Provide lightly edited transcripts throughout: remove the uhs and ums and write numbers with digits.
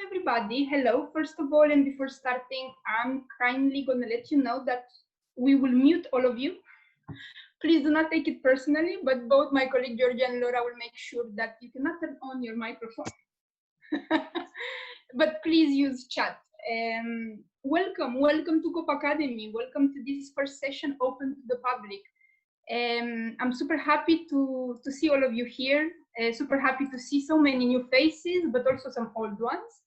everybody. Hello, first of all, and before starting, I'm kindly going to let you know that we will mute all of you. Please do not take it personally, but both my colleague Georgia and Laura will make sure that you cannot turn on your microphone. But please use chat. Welcome to COP Academy. Welcome to this first session open to the public. I'm super happy to see all of you here. Super happy to see so many new faces, but also some old ones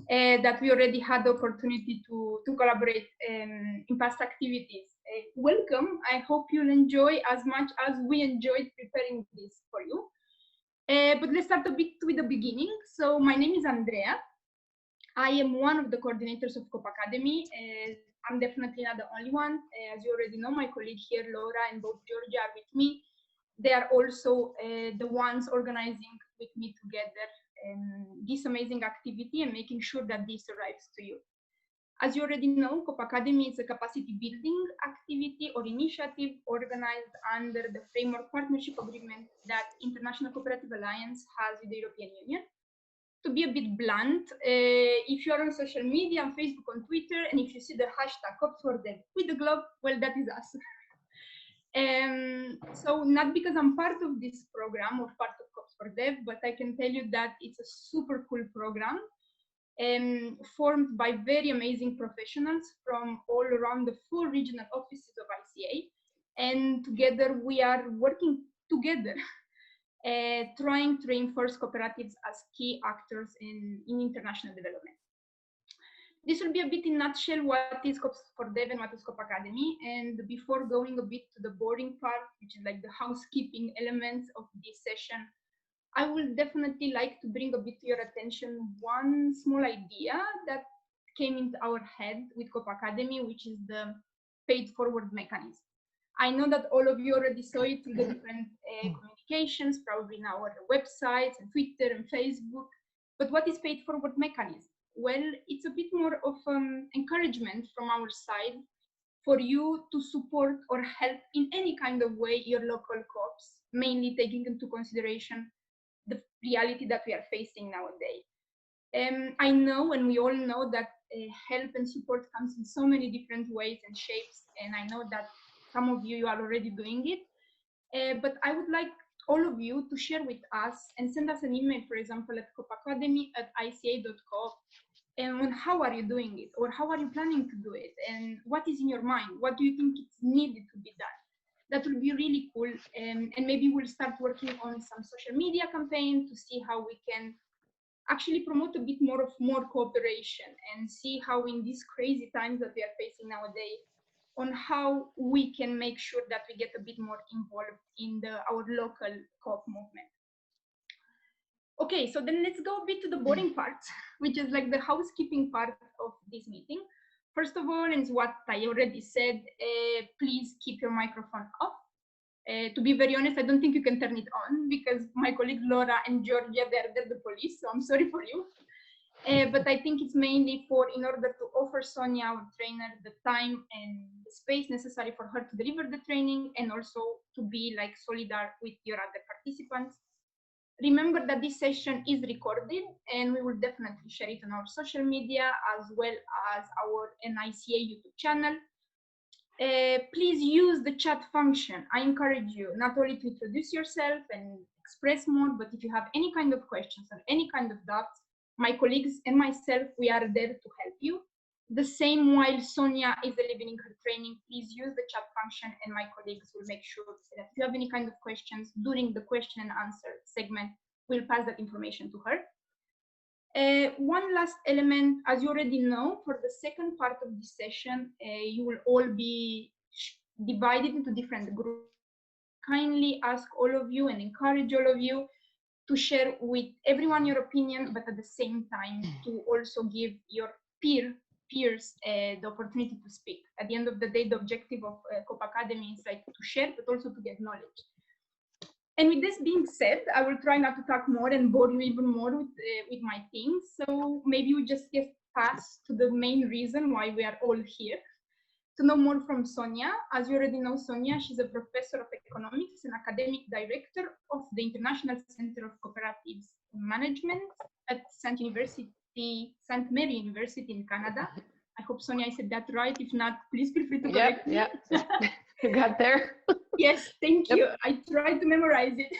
that we already had the opportunity to collaborate in past activities. Welcome. I hope you'll enjoy as much as we enjoyed preparing this for you. But let's start a bit with the beginning. So my name is Andrea. I am one of the coordinators of COP Academy. I'm definitely not the only one. As you already know, my colleague here, Laura, and both Georgia are with me. They are also the ones organizing with me together this amazing activity and making sure that this arrives to you. As you already know, COP Academy is a capacity building activity or initiative organized under the framework partnership agreement that International Cooperative Alliance has with the European Union. To be a bit blunt, if you are on social media, on Facebook, on Twitter, and if you see the hashtag Cooperative with the globe, well, that is us. So not because I'm part of this program or part of Cooperative, but I can tell you that it's a super cool program formed by very amazing professionals from all around the 4 regional offices of ICA. And together we are working together. Trying to reinforce cooperatives as key actors in international development. This will be a bit in a nutshell what is Cooperative and what is COP Academy. And before going a bit to the boring part, which is like the housekeeping elements of this session, I will definitely like to bring a bit to your attention one small idea that came into our head with COP Academy, which is the paid forward mechanism. I know that all of you already saw it through the different communications, probably in our websites and Twitter and Facebook. But what is paid forward mechanism? Well, it's a bit more of encouragement from our side for you to support or help in any kind of way your local co-ops, mainly taking into consideration the reality that we are facing nowadays. I know, and we all know, that help and support comes in so many different ways and shapes, and I know that some of you are already doing it, but I would like all of you to share with us and send us an email, for example, at copacademy@ica.coop, and on how are you doing it, or how are you planning to do it, and what is in your mind, what do you think is needed to be done. That will be really cool, and maybe we'll start working on some social media campaign to see how we can actually promote a bit more cooperation and see how in these crazy times that we are facing nowadays, on how we can make sure that we get a bit more involved in our local co-op movement. Okay, so then let's go a bit to the boring part, which is like the housekeeping part of this meeting. First of all, is what I already said, please keep your microphone off. To be very honest, I don't think you can turn it on because my colleagues Laura and Georgia, they're the police, so I'm sorry for you. But I think it's mainly in order to offer Sonja, our trainer, the time and the space necessary for her to deliver the training, and also to be like solidar with your other participants. Remember that this session is recorded, and we will definitely share it on our social media as well as our NICA YouTube channel. Please use the chat function. I encourage you not only to introduce yourself and express more, but if you have any kind of questions or any kind of doubts, my colleagues and myself, we are there to help you. The same while Sonja is delivering her training, please use the chat function, and my colleagues will make sure that if you have any kind of questions during the question and answer segment, we'll pass that information to her. One last element, as you already know, for the second part of this session, you will all be divided into different groups. Kindly ask all of you and encourage all of you to share with everyone your opinion, but at the same time to also give your peers the opportunity to speak. At the end of the day, the objective of COP Academy is like to share, but also to get knowledge. And with this being said, I will try not to talk more and bore you even more with my things. So maybe we just get past to the main reason why we are all here. To know more from Sonja, as you already know Sonja, she's a professor of economics and academic director of the International Center of Cooperatives Management at Saint University the St. Mary University in Canada. I hope, Sonja, I said that right. If not, please feel free to correct me. Yeah, you got there. Yes, thank Yep. you. I tried to memorize it.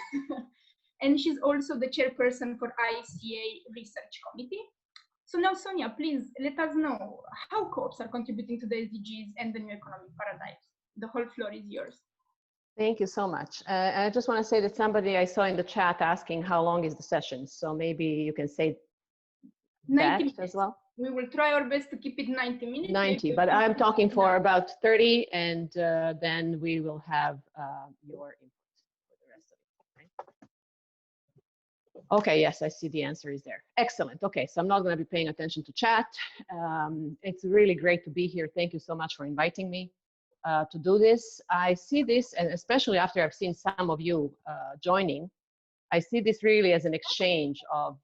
And she's also the chairperson for ICA Research Committee. So now, Sonja, please let us know how co-ops are contributing to the SDGs and the new economic paradigms. The whole floor is yours. Thank you so much. I just want to say that somebody I saw in the chat asking how long is the session. So maybe you can say 90 that as well. We will try our best to keep it 90 minutes. 90, but I'm talking for about 30, and then we will have your input for the rest of it. Right? Okay, yes, I see the answer is there. Excellent. Okay, so I'm not going to be paying attention to chat. It's really great to be here. Thank you so much for inviting me to do this. I see this, and especially after I've seen some of you joining, I see this really as an exchange of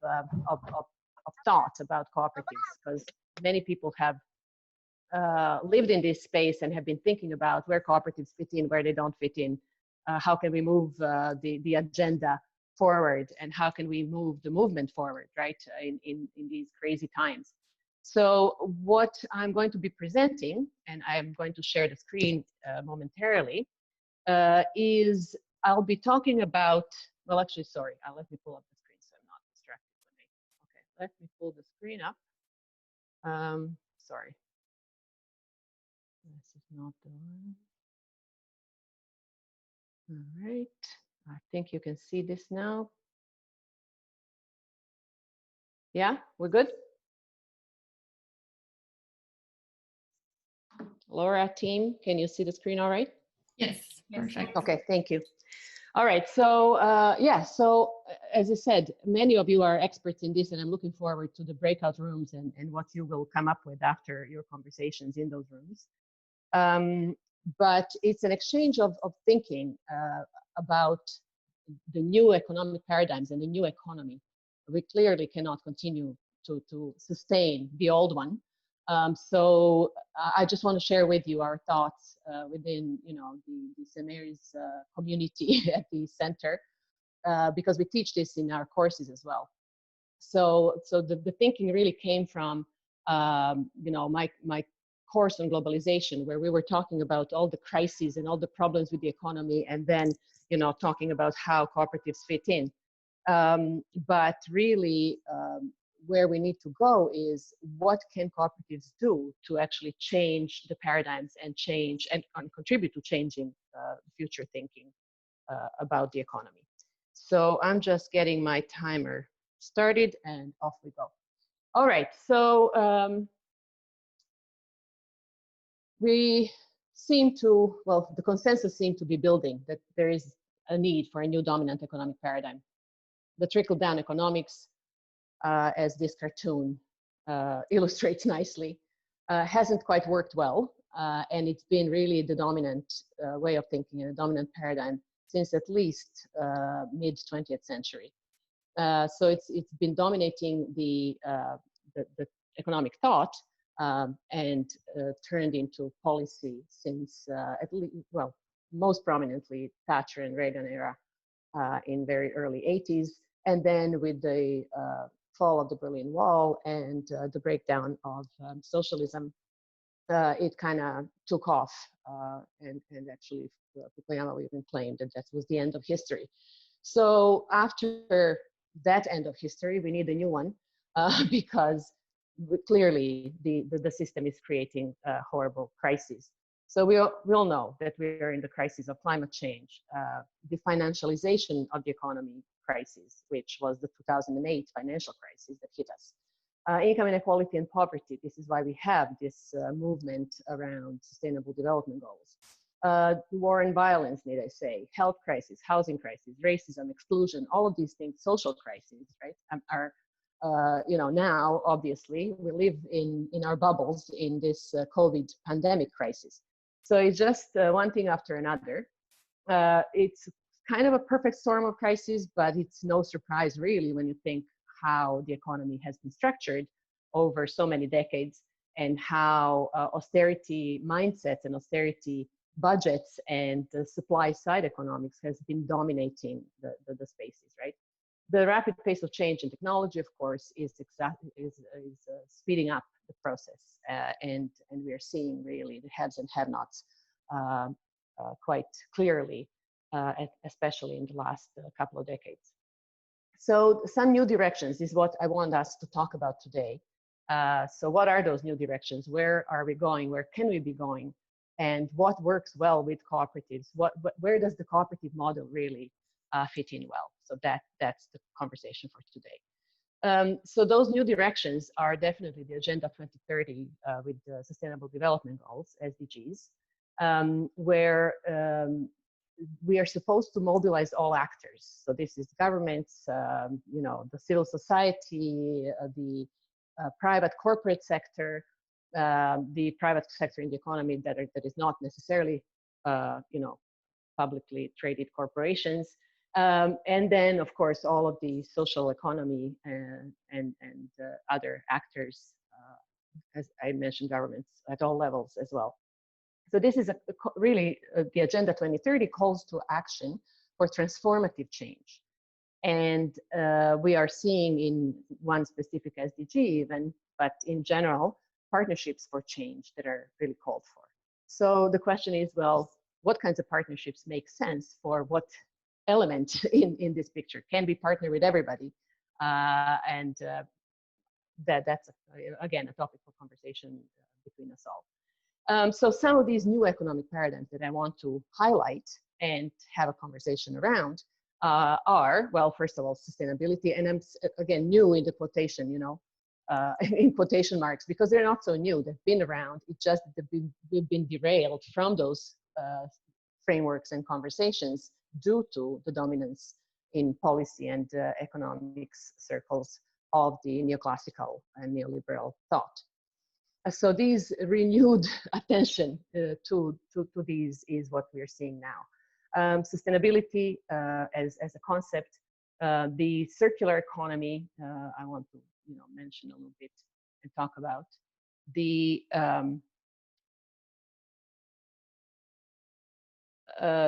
thoughts about cooperatives, because many people have lived in this space and have been thinking about where cooperatives fit in, where they don't fit in, how can we move the agenda forward, and how can we move the movement forward, right, in these crazy times. So what I'm going to be presenting, and I'm going to share the screen momentarily, is I'll be talking about, well, actually, sorry, let me pull up the screen so I'm not distracted. Okay, let me pull the screen up. Sorry. This is not the one. All right, I think you can see this now. Yeah, we're good? Laura, team, can you see the screen all right? Yes, perfect. Okay, thank you. All right, so yeah, so as I said, many of you are experts in this, and I'm looking forward to the breakout rooms and what you will come up with after your conversations in those rooms. But it's an exchange of thinking about the new economic paradigms and the new economy. We clearly cannot continue to sustain the old one. So I just want to share with you our thoughts within, you know, the St. Mary's community at the center, because we teach this in our courses as well. So the thinking really came from, you know, my course on globalization, where we were talking about all the crises and all the problems with the economy, and then, you know, talking about how cooperatives fit in. But really, where we need to go is what can cooperatives do to actually change the paradigms and change and contribute to changing future thinking about the economy. So I'm just getting my timer started and off we go. All right, so we seem to, well, the consensus seemed to be building that there is a need for a new dominant economic paradigm. The trickle-down economics, as this cartoon illustrates nicely, hasn't quite worked well, and it's been really the dominant way of thinking and a dominant paradigm since at least mid-20th century. So it's been dominating the economic thought and turned into policy since at least, well, most prominently Thatcher and Reagan era in very early 80s. And then with the fall of the Berlin Wall and the breakdown of socialism, it kind of took off and actually Fukuyama even claimed that that was the end of history. So after that end of history, we need a new one because clearly the system is creating a horrible crisis. So we all know that we are in the crisis of climate change, the financialization of the economy crisis, which was the 2008 financial crisis that hit us. Income inequality and poverty, this is why we have this movement around sustainable development goals. War and violence, need I say, health crisis, housing crisis, racism, exclusion, all of these things, social crises, right, are, you know, now, obviously, we live in our bubbles in this COVID pandemic crisis. So it's just one thing after another. It's kind of a perfect storm of crises, but it's no surprise really when you think how the economy has been structured over so many decades and how austerity mindsets and austerity budgets and the supply side economics has been dominating the spaces, right? The rapid pace of change in technology, of course, is speeding up the process, and we are seeing really the haves and have-nots quite clearly, especially in the last couple of decades. So some new directions is what I want us to talk about today. So what are those new directions? Where are we going? Where can we be going? And what works well with cooperatives? Where does the cooperative model really fit in well? So that's the conversation for today. So those new directions are definitely the Agenda 2030 with the Sustainable Development Goals, SDGs, where we are supposed to mobilize all actors. So this is governments, you know, the civil society, the private corporate sector, the private sector in the economy that is not necessarily, you know, publicly traded corporations, and then of course all of the social economy and other actors, as I mentioned, governments at all levels as well. So this is really the Agenda 2030 calls to action for transformative change. And we are seeing in one specific SDG even, but in general, partnerships for change that are really called for. So the question is, well, what kinds of partnerships make sense for what element in this picture? Can we partner with everybody? That's, again, a topic for conversation between us all. So some of these new economic paradigms that I want to highlight and have a conversation around are, well, first of all, sustainability. And I'm, again, new in the quotation, you know, in quotation marks, because they're not so new. They've been around. It's just that we've been derailed from those frameworks and conversations due to the dominance in policy and economics circles of the neoclassical and neoliberal thought. So these renewed attention to these is what we're seeing now. Sustainability as a concept, the circular economy, I want to mention a little bit and talk about. The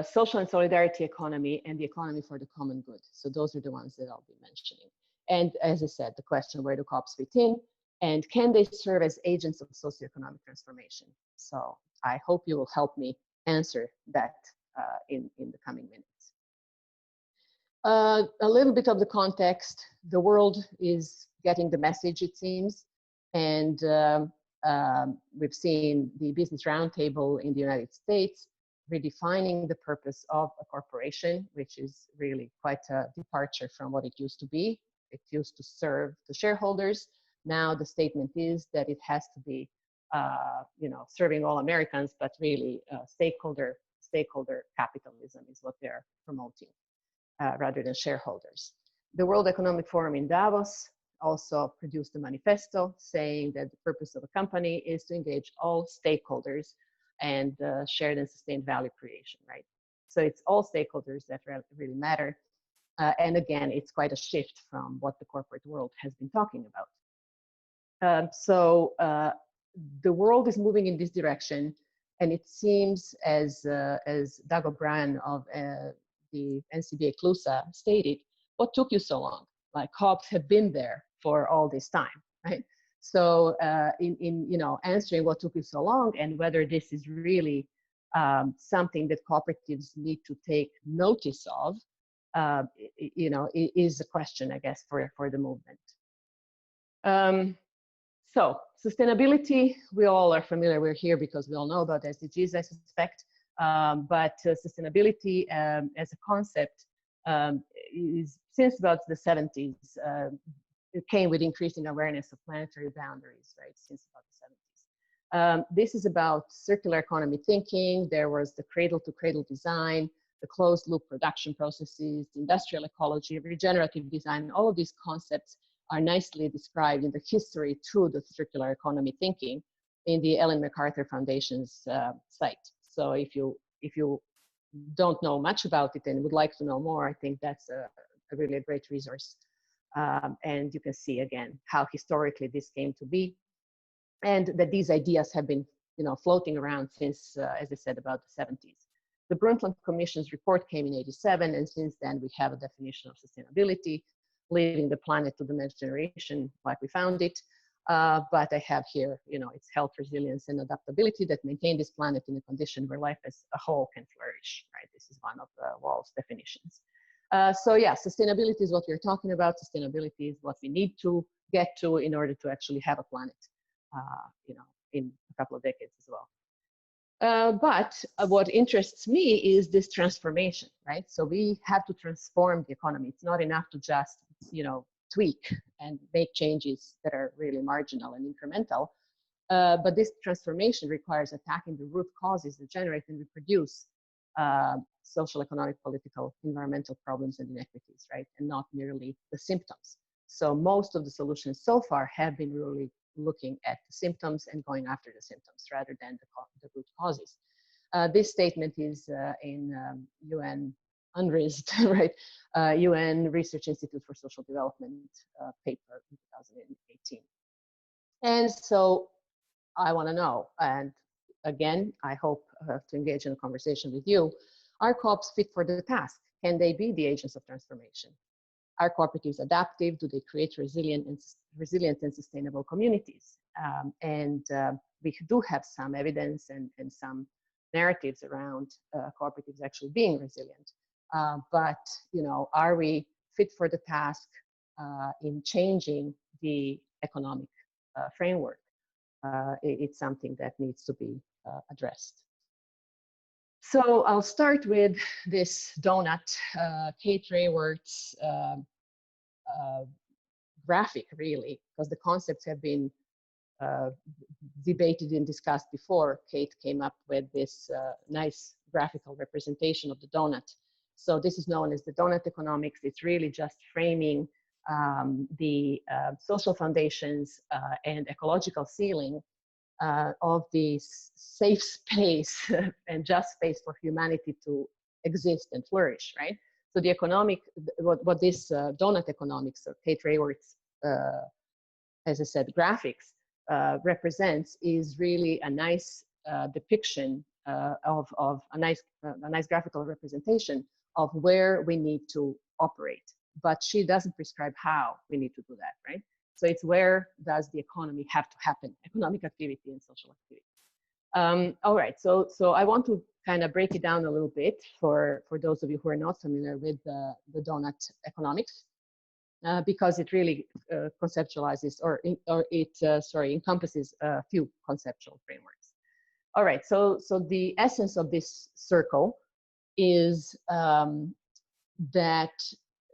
social and solidarity economy and the economy for the common good. So those are the ones that I'll be mentioning. And as I said, the question, where do co-ops fit in? And can they serve as agents of socioeconomic transformation? So I hope you will help me answer that in the coming minutes. A little bit of the context. The world is getting the message, it seems. And we've seen the Business Roundtable in the United States redefining the purpose of a corporation, which is really quite a departure from what it used to be. It used to serve the shareholders. Now the statement is that it has to be, serving all Americans, but really stakeholder capitalism is what they're promoting, rather than shareholders. The World Economic Forum in Davos also produced a manifesto saying that the purpose of a company is to engage all stakeholders and shared and sustained value creation, right? So it's all stakeholders that really matter. And again, it's quite a shift from what the corporate world has been talking about. So the world is moving in this direction, and it seems, as Doug O'Brien of the NCBA CLUSA stated, what took you so long? Like, co-ops have been there for all this time, right? So in answering what took you so long and whether this is really something that cooperatives need to take notice of, is a question, I guess, for the movement. So sustainability, we all are familiar. We're here because we all know about SDGs, I suspect. But sustainability as a concept is, since about the 70s, it came with increasing awareness of planetary boundaries, right, since about the 70s. This is about circular economy thinking. There was the cradle-to-cradle design, the closed-loop production processes, industrial ecology, regenerative design. All of these concepts are nicely described in the history through the circular economy thinking in the Ellen MacArthur Foundation's site. So if you don't know much about it and would like to know more, I think that's a really great resource. And you can see again how historically this came to be, and that these ideas have been floating around since, as I said, about the 70s. The Brundtland Commission's report came in '87, and since then we have a definition of sustainability. leaving the planet to the next generation like we found it. But I have here, its health, resilience, and adaptability that maintain this planet in a condition where life as a whole can flourish, right? This is one of the Wall's definitions. So yeah, sustainability is what we're talking about. Sustainability is what we need to get to in order to actually have a planet, in a couple of decades as well. But what interests me is this transformation, right? So we have to transform the economy. It's not enough to just, tweak and make changes that are really marginal and incremental. But this transformation requires attacking the root causes that generate and reproduce social, economic, political, environmental problems and inequities, right? And not merely the symptoms. So most of the solutions so far have been really looking at the symptoms and going after the symptoms rather than the root causes. This statement is in UN UNRISD, right? UN Research Institute for Social Development paper in 2018. And so I want to know, and again, I hope to engage in a conversation with you, are co-ops fit for the task? Can they be the agents of transformation? Are cooperatives adaptive? Do they create resilient and sustainable communities? We do have some evidence and some narratives around cooperatives actually being resilient. But are we fit for the task in changing the economic framework? It's something that needs to be addressed. So I'll start with this donut, Kate Rayworth's graphic, really, because the concepts have been debated and discussed before. Kate came up with this nice graphical representation of the donut. So this is known as the donut economics. It's really just framing the social foundations and ecological ceiling of this safe space and just space for humanity to exist and flourish, right? So the economic, what this donut economics of Kate Rayworth's, as I said, graphics represents is really a nice depiction of a nice graphical representation of where we need to operate. But she doesn't prescribe how we need to do that, right? So it's where does the economy have to happen, economic activity and social activity. All right, so I want to kind of break it down a little bit for those of you who are not familiar with the donut economics, because it really conceptualizes encompasses a few conceptual frameworks. All right, so the essence of this circle is that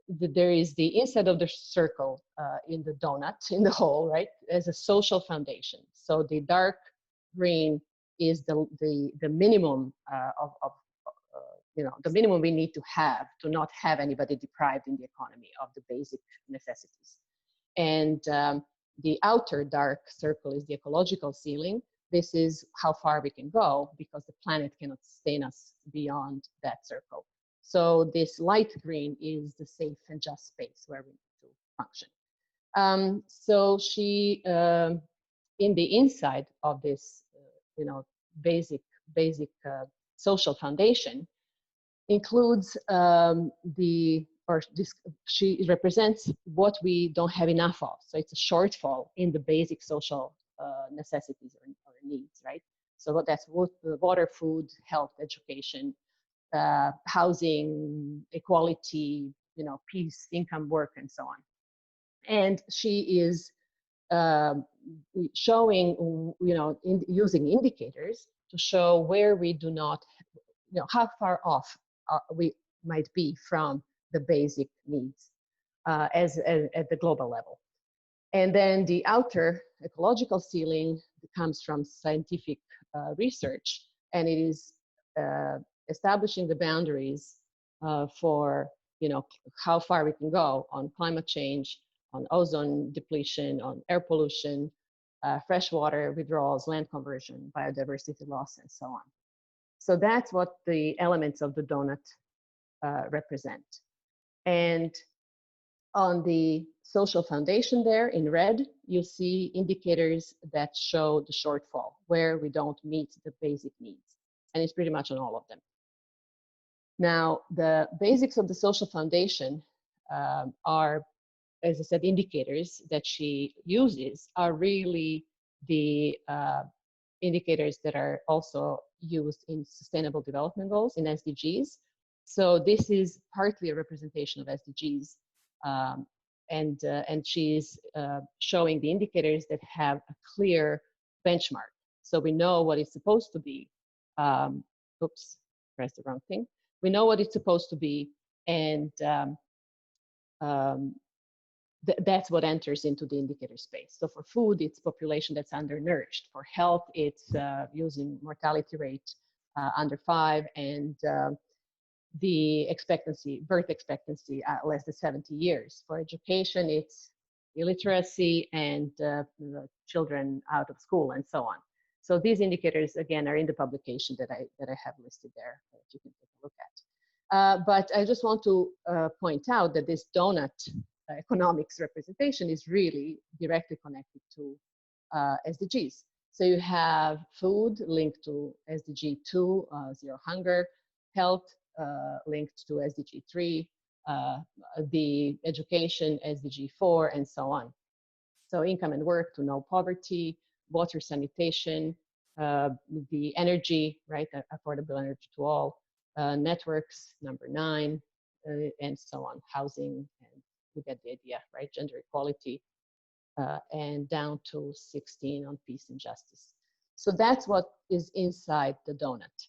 there is the inside of the circle in the donut, in the hole, right, as a social foundation. So the dark green is the minimum the minimum we need to have to not have anybody deprived in the economy of the basic necessities. And the outer dark circle is the ecological ceiling. This is how far we can go because the planet cannot sustain us beyond that circle. So this light green is the safe and just space where we need to function. So she, in the inside of this, basic social foundation, includes she represents what we don't have enough of. So it's a shortfall in the basic social necessities or needs, right? So that's water, food, health, education, housing, equality, peace, income, work, and so on. And she is showing, using indicators to show where we do not, how far off we might be from the basic needs at the global level. And then the outer ecological ceiling comes from scientific research, and it is establishing the boundaries for how far we can go on climate change, on ozone depletion, on air pollution, freshwater withdrawals, land conversion, biodiversity loss, and so on. So that's what the elements of the donut represent. And on the social foundation there in red, you see indicators that show the shortfall, where we don't meet the basic needs. And it's pretty much on all of them. Now, the basics of the social foundation are as I said, indicators that she uses are really the indicators that are also used in Sustainable Development Goals, in SDGs. So this is partly a representation of SDGs, and she's showing the indicators that have a clear benchmark. So we know what it's supposed to be. Oops, pressed the wrong thing. We know what it's supposed to be, and that's what enters into the indicator space. So for food, it's population that's undernourished. For health, it's using mortality rate under 5, and the expectancy, birth expectancy less than 70 years. For education, it's illiteracy and children out of school and so on. So these indicators, again, are in the publication that I have listed there that you can take a look at. But I just want to point out that this donut economics representation is really directly connected to SDGs. So you have food linked to SDG 2, zero hunger, health linked to SDG 3, the education SDG 4, and so on. So income and work to no poverty, water sanitation, the energy, right, affordable energy to all, networks, number 9, and so on, housing, and you get the idea, right, gender equality, and down to 16 on peace and justice. So that's what is inside the donut.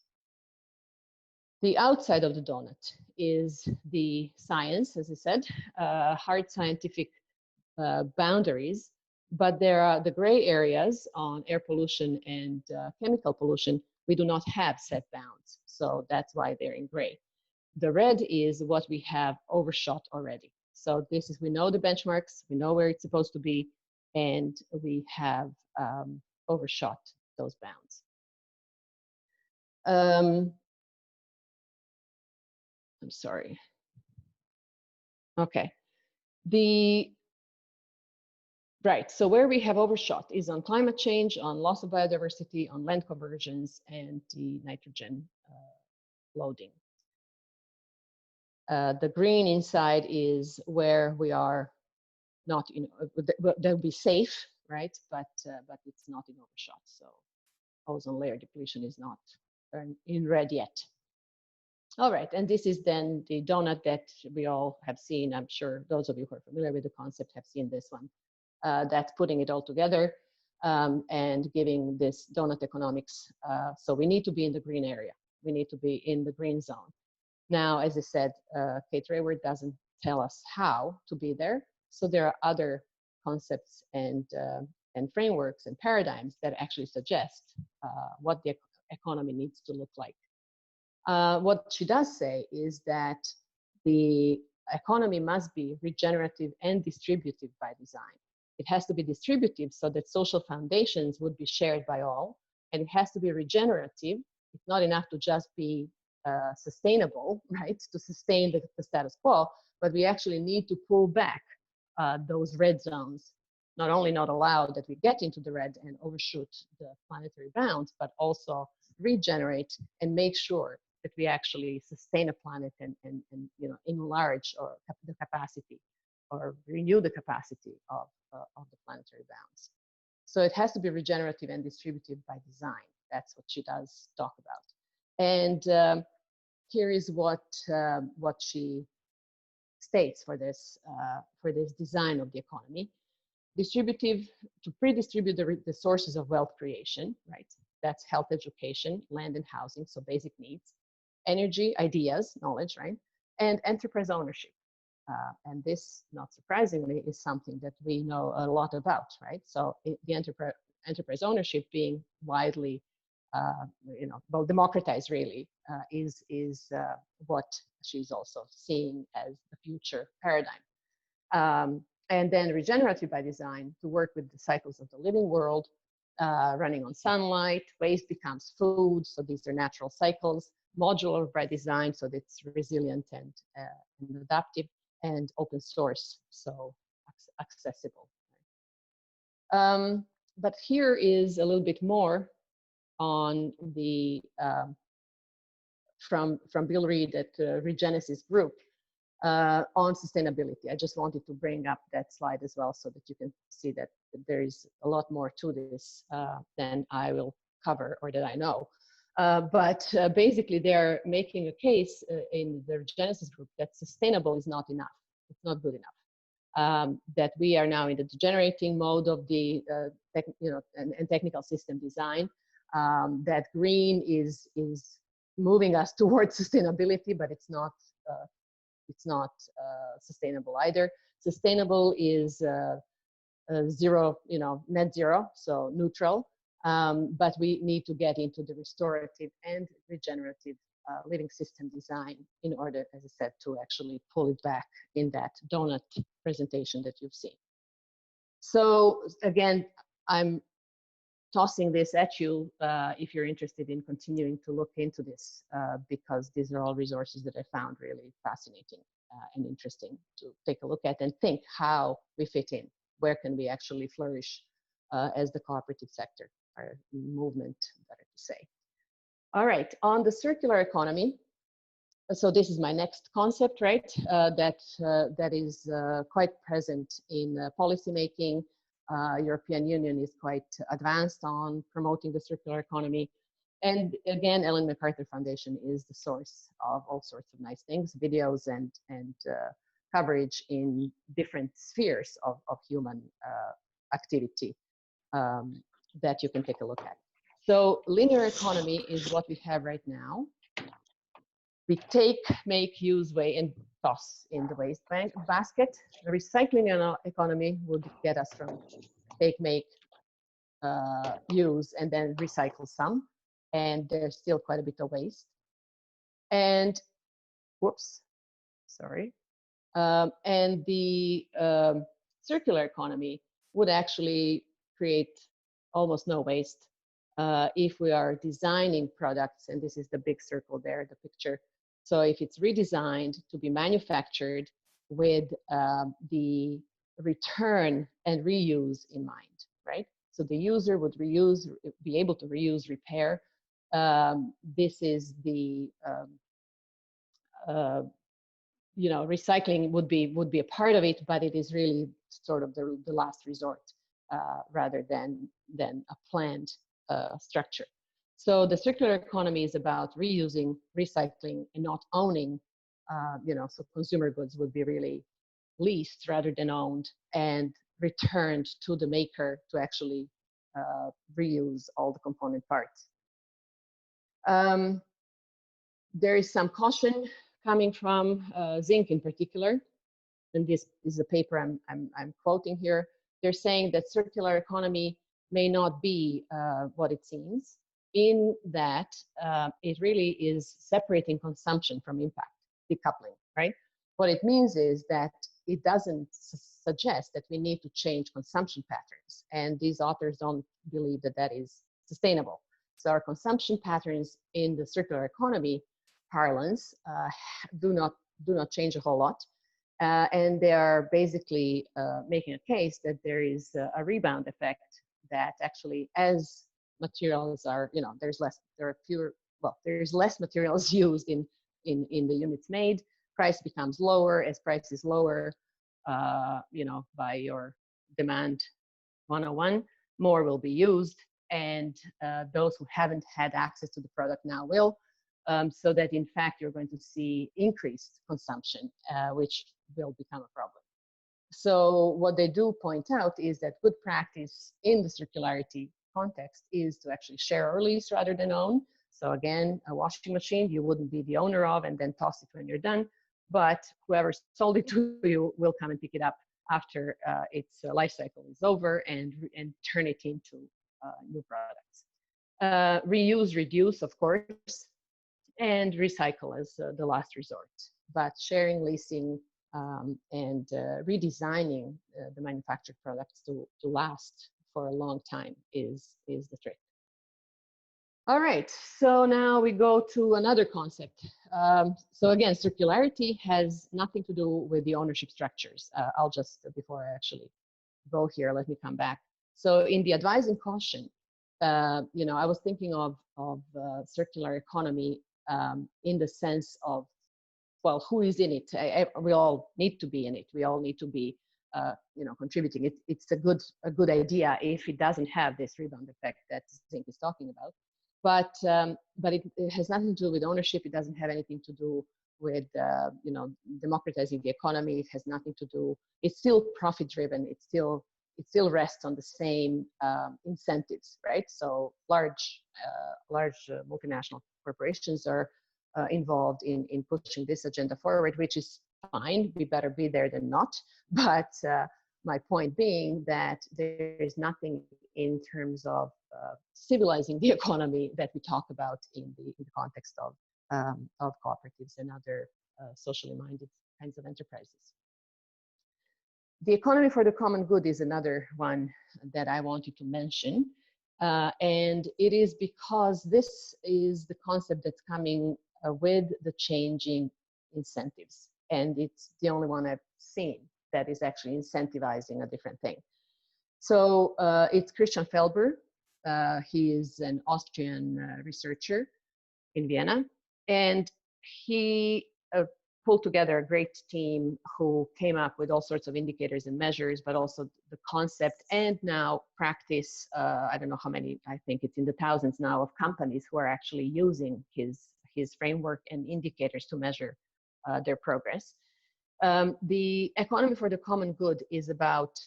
The outside of the donut is the science, as I said, hard scientific boundaries, but there are the gray areas on air pollution and chemical pollution. We do not have set bounds, so that's why they're in gray. The red is what we have overshot already. So this is, we know the benchmarks, we know where it's supposed to be, and we have overshot those bounds. I'm sorry. Okay. Right, so where we have overshot is on climate change, on loss of biodiversity, on land conversions, and the nitrogen loading. The green inside is where we are not, they'll be safe, right? But it's not in overshot. So ozone layer depletion is not in red yet. All right, and this is then the donut that we all have seen. I'm sure those of you who are familiar with the concept have seen this one. That's putting it all together and giving this donut economics. So we need to be in the green area. We need to be in the green zone. Now, as I said, Kate Rayward doesn't tell us how to be there. So there are other concepts and frameworks and paradigms that actually suggest what the economy needs to look like. What she does say is that the economy must be regenerative and distributive by design. It has to be distributive so that social foundations would be shared by all, and it has to be regenerative. It's not enough to just be sustainable, right, to sustain the status quo, but we actually need to pull back those red zones, not only not allow that we get into the red and overshoot the planetary bounds, but also regenerate and make sure that we actually sustain a planet and enlarge or the capacity or renew the capacity of the planetary bounds. So it has to be regenerative and distributive by design. That's what she does talk about. And here is what she states for this design of the economy. Distributive, to pre-distribute the sources of wealth creation, right? That's health, education, land and housing, so basic needs. Energy, ideas, knowledge, right? And enterprise ownership. And this, not surprisingly, is something that we know a lot about, right? So the enterprise ownership being widely, well, democratized really, is what she's also seeing as the future paradigm. And then regenerative by design, to work with the cycles of the living world, running on sunlight, waste becomes food, so these are natural cycles. Modular by design, so that it's resilient and adaptive, and open source, so accessible. But here is a little bit more on the from Bill Reed at Regenesis Group. on sustainability. I just wanted to bring up that slide as well so that you can see that there is a lot more to this than I will cover or that I know. But basically, they're making a case in the Genesis group that sustainable is not enough. It's not good enough. That we are now in the degenerating mode of the and technical system design. That green is moving us towards sustainability, but it's not sustainable either. Sustainable is zero, net zero, so neutral. But we need to get into the restorative and regenerative living system design in order, as I said, to actually pull it back in that donut presentation that you've seen. So again, I'm tossing this at you if you're interested in continuing to look into this, because these are all resources that I found really fascinating and interesting to take a look at and think how we fit in. Where can we actually flourish as the cooperative sector, or movement, better to say. All right, on the circular economy. So this is my next concept, right? That is quite present in policymaking. European Union is quite advanced on promoting the circular economy. And again, Ellen MacArthur Foundation is the source of all sorts of nice things, videos and coverage in different spheres of human activity that you can take a look at. So linear economy is what we have right now. We take, make, use, weigh, and toss in the waste basket. The recycling economy would get us from take, make, use, and then recycle some. And there's still quite a bit of waste. And, whoops, sorry. And the circular economy would actually create almost no waste if we are designing products, and this is the big circle there, the picture. So if it's redesigned to be manufactured with the return and reuse in mind, right? So the user would reuse, be able to reuse, repair. This is the, recycling would be a part of it, but it is really sort of the last resort rather than a planned structure. So the circular economy is about reusing, recycling, and not owning. So consumer goods would be really leased rather than owned and returned to the maker to actually reuse all the component parts. There is some caution coming from zinc in particular, and this is a paper I'm quoting here. They're saying that circular economy may not be what it seems, in that it really is separating consumption from impact, decoupling, right? What it means is that it doesn't suggest that we need to change consumption patterns, and these authors don't believe that that is sustainable. So our consumption patterns in the circular economy parlance do not change a whole lot, and they are basically making a case that there is a rebound effect, that actually as materials are, there's less materials used in the units made, price becomes lower. As price is lower, by your demand 101, more will be used, and those who haven't had access to the product now will, so that in fact you're going to see increased consumption, which will become a problem. So what they do point out is that good practice in the circularity context is to actually share or lease rather than own. So again, a washing machine you wouldn't be the owner of and then toss it when you're done, but whoever sold it to you will come and pick it up after its life cycle is over and turn it into new products. Reuse, reduce, of course, and recycle as the last resort. But sharing, leasing, and redesigning the manufactured products to last for a long time is the trick. All right, so now we go to another concept. So again, circularity has nothing to do with the ownership structures. I'll just, before I actually go here, let me come back. So in the advice and caution, I was thinking of circular economy in the sense of well, who is in it? We all need to be in it. We all need to be, contributing. It's a good idea if it doesn't have this rebound effect that Zink is talking about. But it has nothing to do with ownership. It doesn't have anything to do with democratizing the economy. It has nothing to do. It's still profit driven. It still rests on the same incentives, right? So large multinational corporations are involved in pushing this agenda forward, which is fine. We better be there than not. But my point being that there is nothing in terms of civilizing the economy that we talk about in the context of cooperatives and other socially minded kinds of enterprises. The economy for the common good is another one that I wanted to mention. And it is because this is the concept that's coming with the changing incentives. And it's the only one I've seen that is actually incentivizing a different thing. So it's Christian Felber. He is an Austrian researcher in Vienna. And he pulled together a great team who came up with all sorts of indicators and measures, but also the concept and now practice. I don't know how many, I think it's in the thousands now of companies who are actually using his framework and indicators to measure their progress. The economy for the common good is about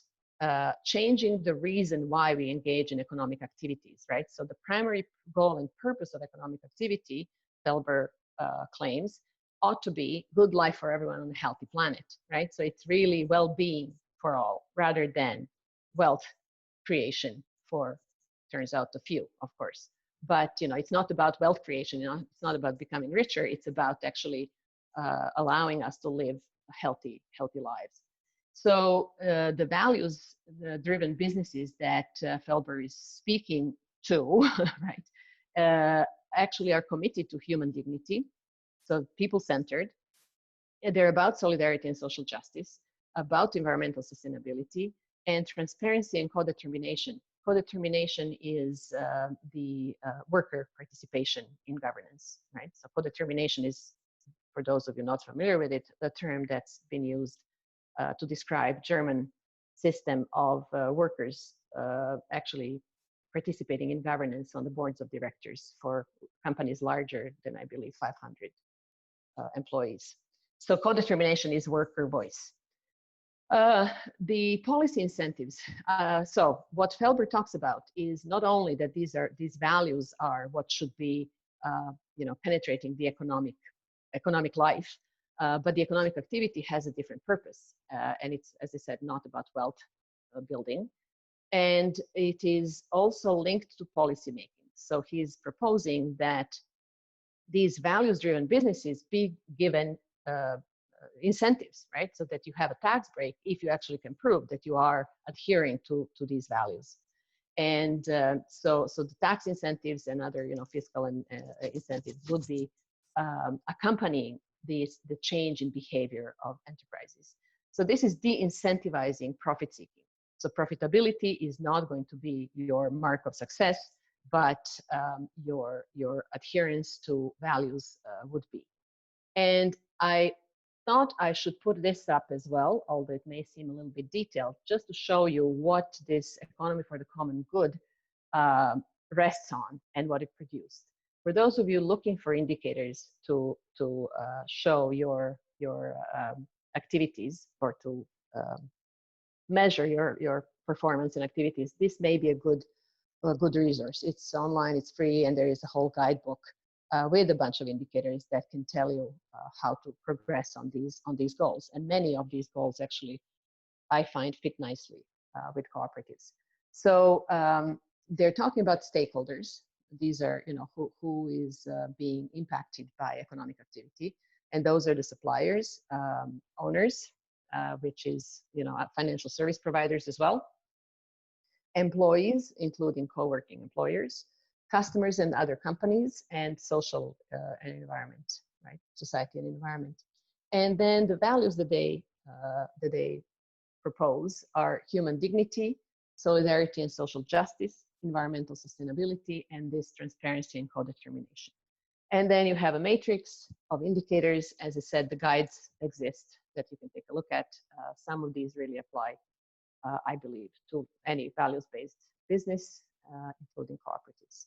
changing the reason why we engage in economic activities, right? So the primary goal and purpose of economic activity, Felber claims, ought to be good life for everyone on a healthy planet, right? So it's really well-being for all rather than wealth creation for, turns out, a few, of course. But, it's not about wealth creation, it's not about becoming richer, it's about actually allowing us to live healthy lives. So the values-driven businesses that Felber is speaking to, right, actually are committed to human dignity, so people-centered. They're about solidarity and social justice, about environmental sustainability, and transparency and co-determination. Co-determination is the worker participation in governance, right? So co-determination is, for those of you not familiar with it, the term that's been used to describe German system of workers actually participating in governance on the boards of directors for companies larger than, I believe, 500 employees. So co-determination is worker voice. The policy incentives. So what Felber talks about is not only that these values are what should be penetrating the economic life, but the economic activity has a different purpose. And it's, as I said, not about wealth building. And it is also linked to policy making. So he's proposing that these values-driven businesses be given incentives, right? So that you have a tax break if you actually can prove that you are adhering to these values. And so the tax incentives and other fiscal and incentives would be accompanying the change in behavior of enterprises. So this is de-incentivizing profit seeking. So profitability is not going to be your mark of success, but your adherence to values would be. And I thought I should put this up as well, although it may seem a little bit detailed, just to show you what this economy for the common good rests on and what it produced. For those of you looking for indicators to show your activities or to measure your performance and activities, this may be a good resource. It's online, it's free, and there is a whole guidebook with a bunch of indicators that can tell you how to progress on these goals. And many of these goals actually, I find, fit nicely with cooperatives. So they're talking about stakeholders. These are, who is being impacted by economic activity, and those are the suppliers, owners, which is, financial service providers as well, employees, including co-working employers, customers and other companies, and social and environment, right? Society and environment. And then the values that they propose are human dignity, solidarity and social justice, environmental sustainability, and this transparency and co-determination. And then you have a matrix of indicators. As I said, the guides exist that you can take a look at. Some of these really apply, I believe, to any values-based business, including cooperatives.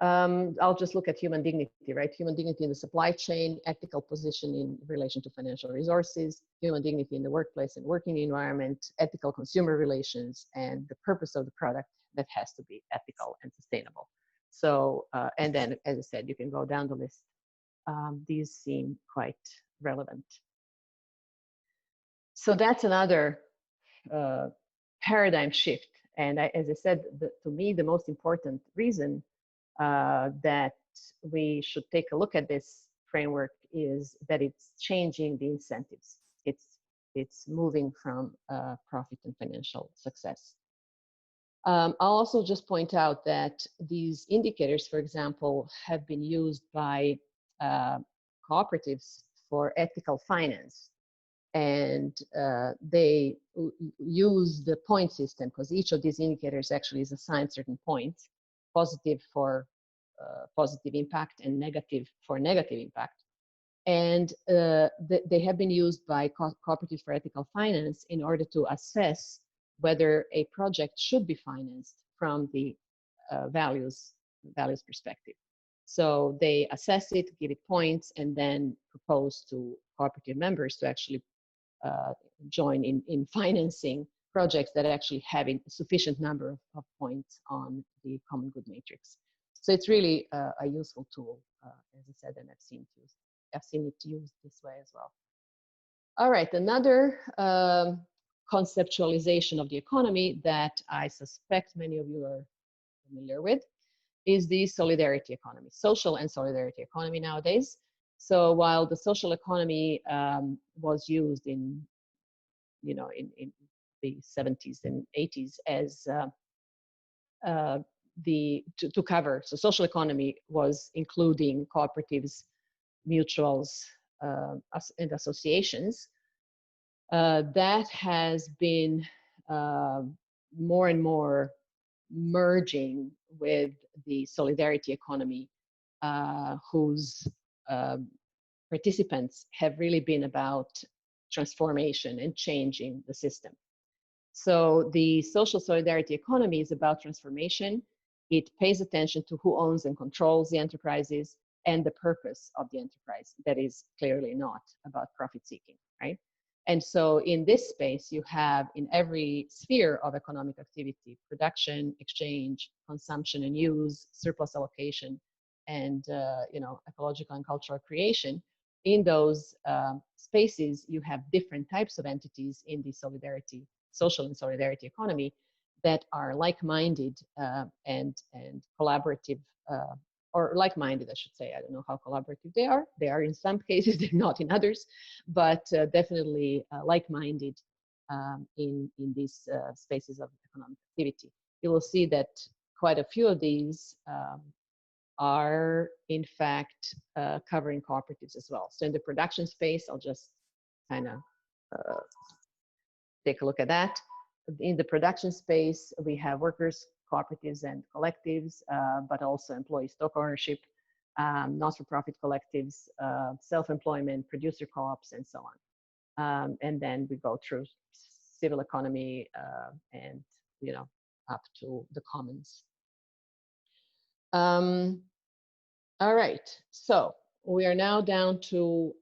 I'll just look at human dignity, right? Human dignity in the supply chain, ethical position in relation to financial resources, human dignity in the workplace and working environment, ethical consumer relations, and the purpose of the product that has to be ethical and sustainable. So, and then, as I said, you can go down the list. These seem quite relevant. So that's another paradigm shift. And as I said, to me, the most important reason that we should take a look at this framework is that it's changing the incentives. It's moving from profit and financial success. I'll also just point out that these indicators, for example, have been used by cooperatives for ethical finance. And they use the point system because each of these indicators actually is assigned certain points, positive for positive impact and negative for negative impact. And they have been used by cooperatives for ethical finance in order to assess whether a project should be financed from the values perspective. So they assess it, give it points, and then propose to cooperative members to actually join in financing projects that actually have a sufficient number of points on the common good matrix. So it's really a useful tool, as I said, and I've seen it used this way as well. All right, another conceptualization of the economy that I suspect many of you are familiar with is the solidarity economy, social and solidarity economy nowadays. So while the social economy was used in the 70s and 80s as to cover, so social economy was including cooperatives, mutuals, and associations. That has been more and more merging with the solidarity economy, whose participants have really been about transformation and changing the system. So the social solidarity economy is about transformation. It pays attention to who owns and controls the enterprises and the purpose of the enterprise. That is clearly not about profit seeking, right? And so in this space, you have in every sphere of economic activity, production, exchange, consumption and use, surplus allocation, and ecological and cultural creation. In those spaces, you have different types of entities in the social and solidarity economy that are like-minded and collaborative, or like-minded, I should say. I don't know how collaborative they are. They are in some cases, they're not in others, but definitely like-minded in these spaces of economic activity. You will see that quite a few of these are in fact covering cooperatives as well. So in the production space, I'll just kind of take a look at that. In the production space, we have workers, cooperatives and collectives, but also employee stock ownership, not-for-profit collectives, self-employment, producer co-ops, and so on. And then we go through civil economy and up to the commons. All right, so we are now down to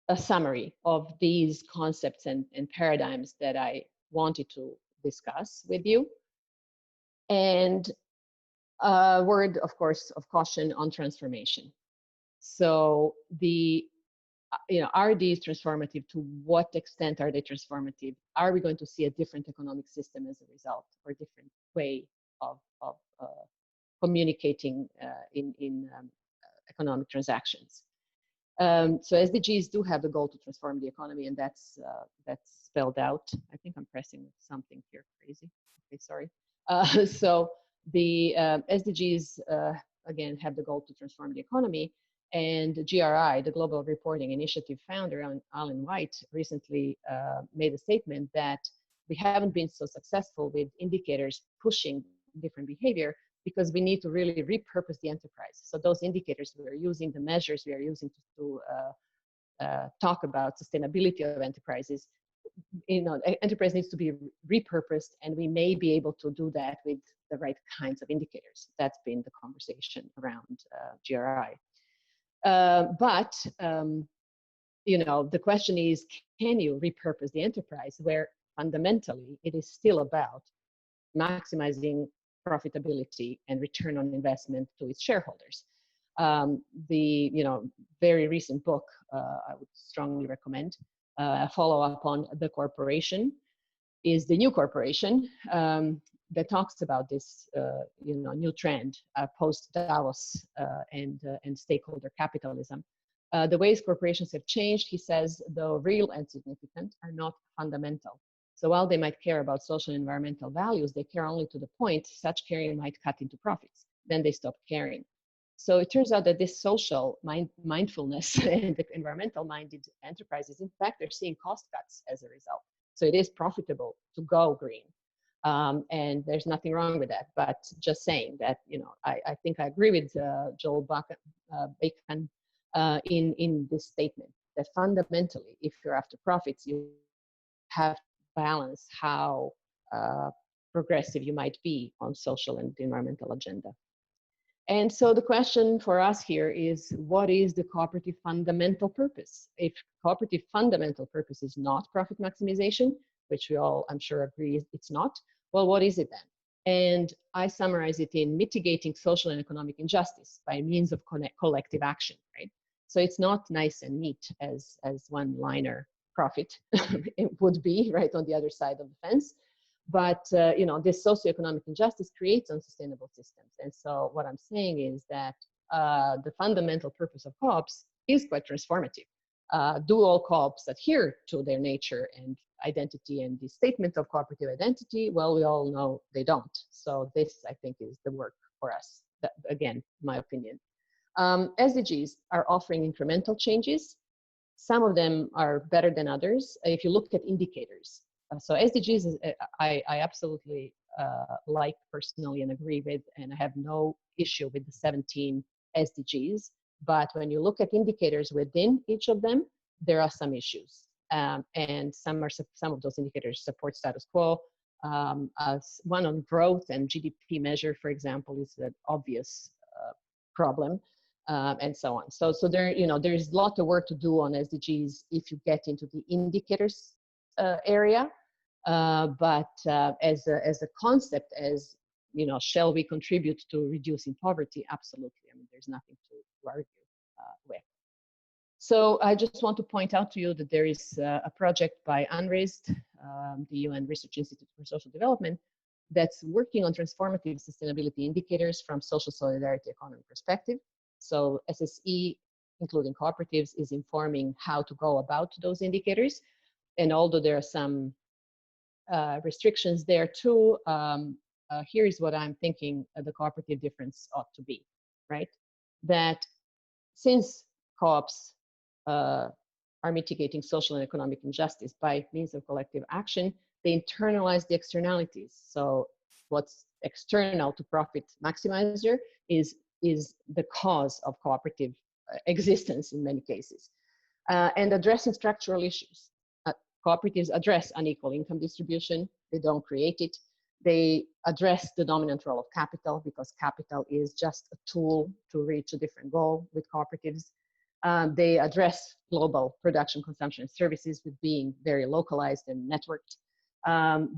a summary of these concepts and paradigms that I wanted to discuss with you. And a word, of course, of caution on transformation. So are these transformative? To what extent are they transformative? Are we going to see a different economic system as a result, or a different way of communicating in economic transactions? So SDGs do have the goal to transform the economy, and that's spelled out. I think I'm pressing something here crazy. Okay, sorry. So the SDGs, again, have the goal to transform the economy. And GRI, the Global Reporting Initiative founder, Alan White, recently made a statement that we haven't been so successful with indicators pushing different behavior because we need to really repurpose the enterprise. So those indicators we are using, the measures we are using to talk about sustainability of enterprises, enterprise needs to be repurposed, and we may be able to do that with the right kinds of indicators. That's been the conversation around GRI. But the question is, can you repurpose the enterprise where fundamentally it is still about maximizing profitability and return on investment to its shareholders? The very recent book I would strongly recommend, a follow-up on The Corporation, is The New Corporation, that talks about this new trend post Davos and stakeholder capitalism. The ways corporations have changed, he says, though real and significant, are not fundamental. So while they might care about social and environmental values, they care only to the point such caring might cut into profits. Then they stop caring. So it turns out that this social mindfulness and the environmental-minded enterprises, in fact, they're seeing cost cuts as a result. So it is profitable to go green. And there's nothing wrong with that. But just saying that, I think I agree with Joel Bacon in this statement, that fundamentally, if you're after profits, you have to balance how progressive you might be on social and environmental agenda. And so the question for us here is, what is the cooperative fundamental purpose? If cooperative fundamental purpose is not profit maximization, which we all, I'm sure, agree it's not, well, what is it then? And I summarize it in mitigating social and economic injustice by means of collective action, right? So it's not nice and neat as one-liner profit it would be, right, on the other side of the fence. But, this socioeconomic injustice creates unsustainable systems. And so what I'm saying is that the fundamental purpose of co-ops is quite transformative. Do all co-ops adhere to their nature and identity and the statement of cooperative identity? Well, we all know they don't. So this, I think, is the work for us. That, again, my opinion. SDGs are offering incremental changes. Some of them are better than others. If you look at indicators, so SDGs, I absolutely like personally and agree with, and I have no issue with the 17 SDGs. But when you look at indicators within each of them, there are some issues. And some of those indicators support status quo. One on growth and GDP measure, for example, is an obvious problem. And so on. So there, there's a lot of work to do on SDGs if you get into the indicators area. But as a concept, as shall we contribute to reducing poverty? Absolutely. I mean, there's nothing to argue with. So I just want to point out to you that there is a project by UNRISD, the UN Research Institute for Social Development, that's working on transformative sustainability indicators from social solidarity economy perspective. So SSE, including cooperatives, is informing how to go about those indicators. And although there are some restrictions there too, here is what I'm thinking the cooperative difference ought to be, right? That since co-ops are mitigating social and economic injustice by means of collective action, they internalize the externalities. So what's external to profit maximizer is the cause of cooperative existence in many cases. And addressing structural issues. Cooperatives address unequal income distribution. They don't create it. They address the dominant role of capital, because capital is just a tool to reach a different goal with cooperatives. They address global production, consumption, and services with being very localized and networked.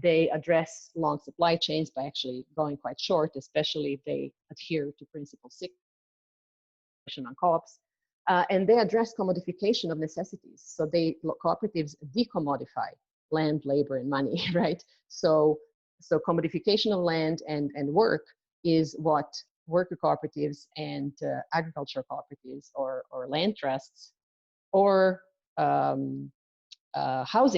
They address long supply chains by actually going quite short, especially if they adhere to Principle 6 on co-ops. And they address commodification of necessities. So cooperatives decommodify land, labor, and money, right? So commodification of land and work is what worker cooperatives and agricultural cooperatives or land trusts or housing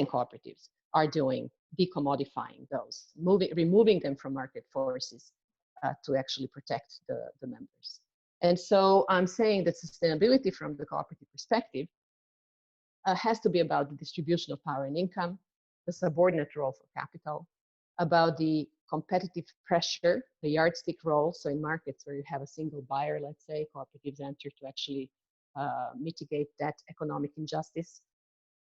cooperatives are doing, decommodifying those, removing them from market forces to actually protect the members. And so I'm saying that sustainability from the cooperative perspective has to be about the distribution of power and income, the subordinate role for capital, about the competitive pressure, the yardstick role. So in markets where you have a single buyer, let's say, cooperatives enter to actually mitigate that economic injustice.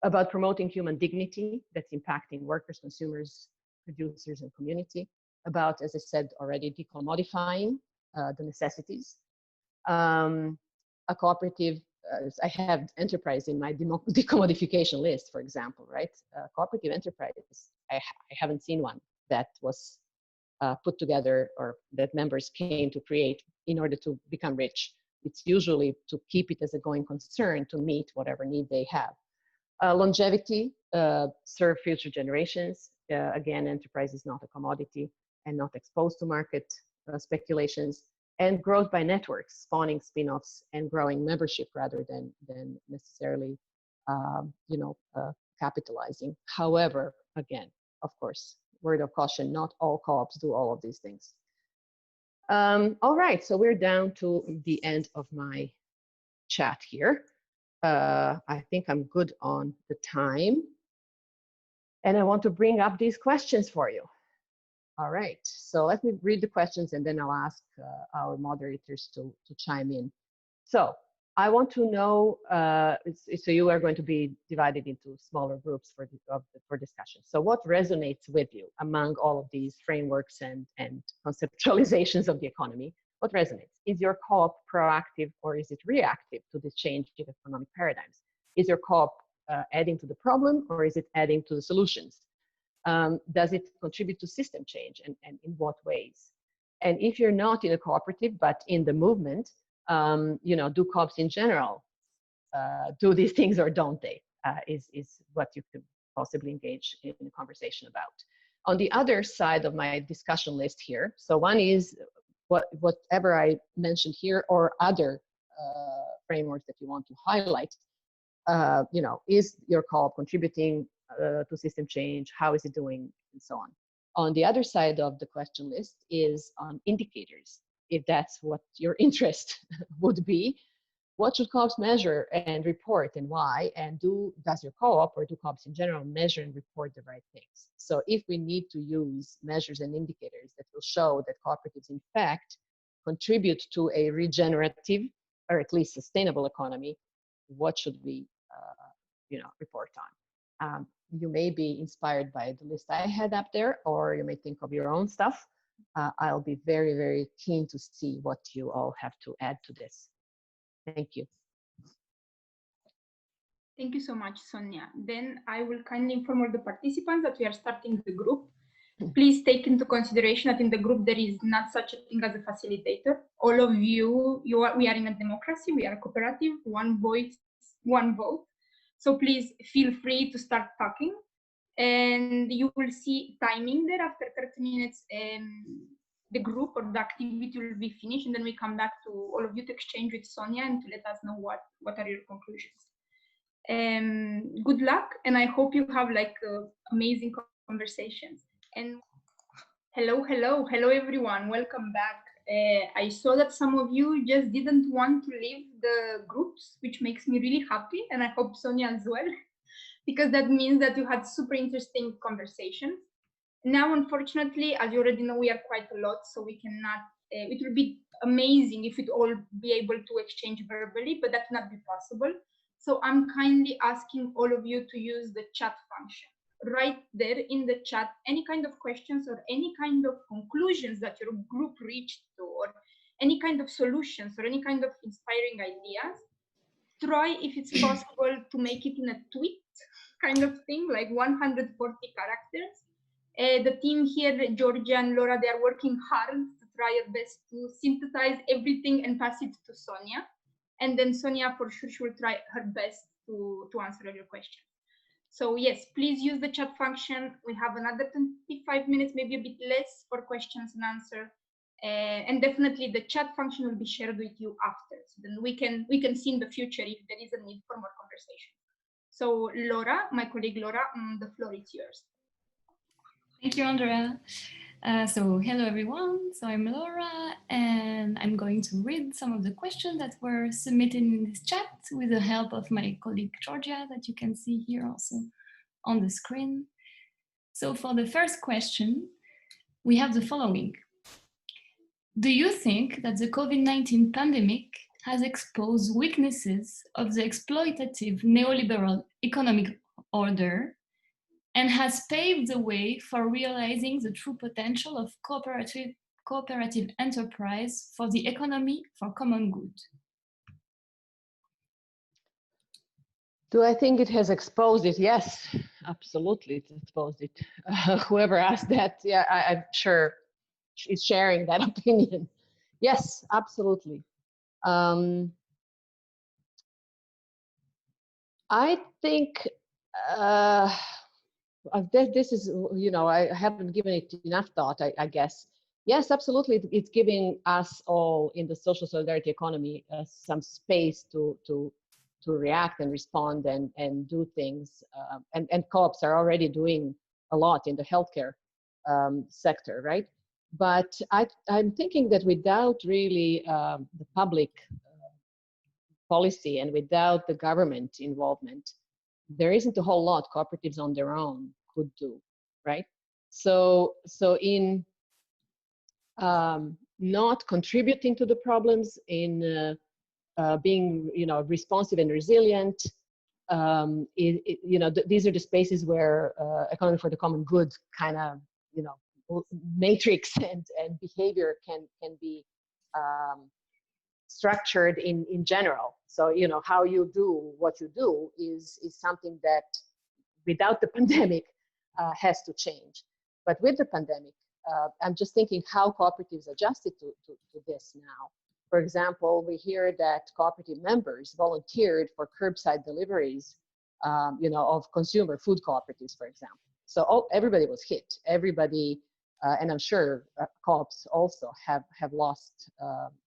About promoting human dignity that's impacting workers, consumers, producers, and community. About, as I said already, decommodifying the necessities. A cooperative, I have enterprise in my decommodification list, for example, right? Cooperative enterprises, I haven't seen one that was put together or that members came to create in order to become rich. It's usually to keep it as a going concern to meet whatever need they have. Longevity, serve future generations. Again, enterprise is not a commodity and not exposed to market speculations. And growth by networks, spawning spin-offs and growing membership rather than necessarily, capitalizing. However, again, of course, word of caution, not all co-ops do all of these things. All right, so we're down to the end of my chat here. I think I'm good on the time. And I want to bring up these questions for you. All right, so let me read the questions and then I'll ask our moderators to chime in. So I want to know, so you are going to be divided into smaller groups for discussion. So what resonates with you among all of these frameworks and conceptualizations of the economy? What resonates? Is your co-op proactive or is it reactive to this change in economic paradigms? Is your co-op adding to the problem or is it adding to the solutions? Does it contribute to system change and in what ways? And if you're not in a cooperative but in the movement, do co-ops in general do these things or don't they? Is what you could possibly engage in a conversation about. On the other side of my discussion list here, so one is whatever I mentioned here or other frameworks that you want to highlight. Is your co-op contributing to system change? How is it doing? And so on. On the other side of the question list is on indicators. If that's what your interest would be, what should co-ops measure and report and why? And does your co-op or do co-ops in general measure and report the right things? So if we need to use measures and indicators that will show that cooperatives in fact contribute to a regenerative or at least sustainable economy, what should we report on? You may be inspired by the list I had up there, or you may think of your own stuff. I'll be very, very keen to see what you all have to add to this. Thank you. Thank you so much, Sonja. Then I will kindly inform all the participants that we are starting the group. Please take into consideration that in the group there is not such a thing as a facilitator. All of we are in a democracy, we are a cooperative, one voice, one vote. So please feel free to start talking. And you will see timing there after 30 minutes. The group or the activity will be finished, and then we come back to all of you to exchange with Sonja and to let us know what are your conclusions. Good luck, and I hope you have amazing conversations. And hello everyone, welcome back. I saw that some of you just didn't want to leave the groups, which makes me really happy, and I hope Sonja as well, because that means that you had super interesting conversations. Now, unfortunately, as you already know, we are quite a lot, so we cannot, it will be amazing if we'd all be able to exchange verbally, but that will not be possible. So I'm kindly asking all of you to use the chat function. Right there in the chat, any kind of questions or any kind of conclusions that your group reached to, or any kind of solutions or any kind of inspiring ideas. Try, if it's possible, to make it in a tweet kind of thing, like 140 characters. The team here, Georgia and Laura, they are working hard to try their best to synthesize everything and pass it to Sonja. And then Sonja, for sure, she will try her best to answer all your questions. So yes, please use the chat function. We have another 25 minutes, maybe a bit less, for questions and answers. And definitely the chat function will be shared with you after. So then we can see in the future if there is a need for more conversation. So Laura, my colleague Laura, the floor is yours. Thank you, Andrea. So hello everyone, so I'm Laura and I'm going to read some of the questions that were submitted in this chat with the help of my colleague Georgia that you can see here also on the screen. So for the first question, we have the following. Do you think that the COVID-19 pandemic has exposed weaknesses of the exploitative neoliberal economic order and has paved the way for realizing the true potential of cooperative enterprise for the economy for common good? Do I think it has exposed it? Yes, absolutely, it's exposed it. Whoever asked that, yeah, I'm sure is sharing that opinion. Yes, absolutely. I think this is, you know, I haven't given it enough thought, I guess. Yes, absolutely, it's giving us all in the social solidarity economy some space to react and respond and do things. And co-ops are already doing a lot in the healthcare sector, right? But I'm thinking that without really the public policy and without the government involvement, there isn't a whole lot cooperatives on their own could do, right? So in not contributing to the problems, in being, you know, responsive and resilient, you know, these are the spaces where economy for the common good kind of, you know, matrix and behavior can be structured in general. So, you know, how you do what you do is something that without the pandemic has to change. But with the pandemic, I'm just thinking how cooperatives adjusted to this now. For example, we hear that cooperative members volunteered for curbside deliveries, you know, of consumer food cooperatives, for example. So everybody was hit. Everybody, and I'm sure co-ops also have lost,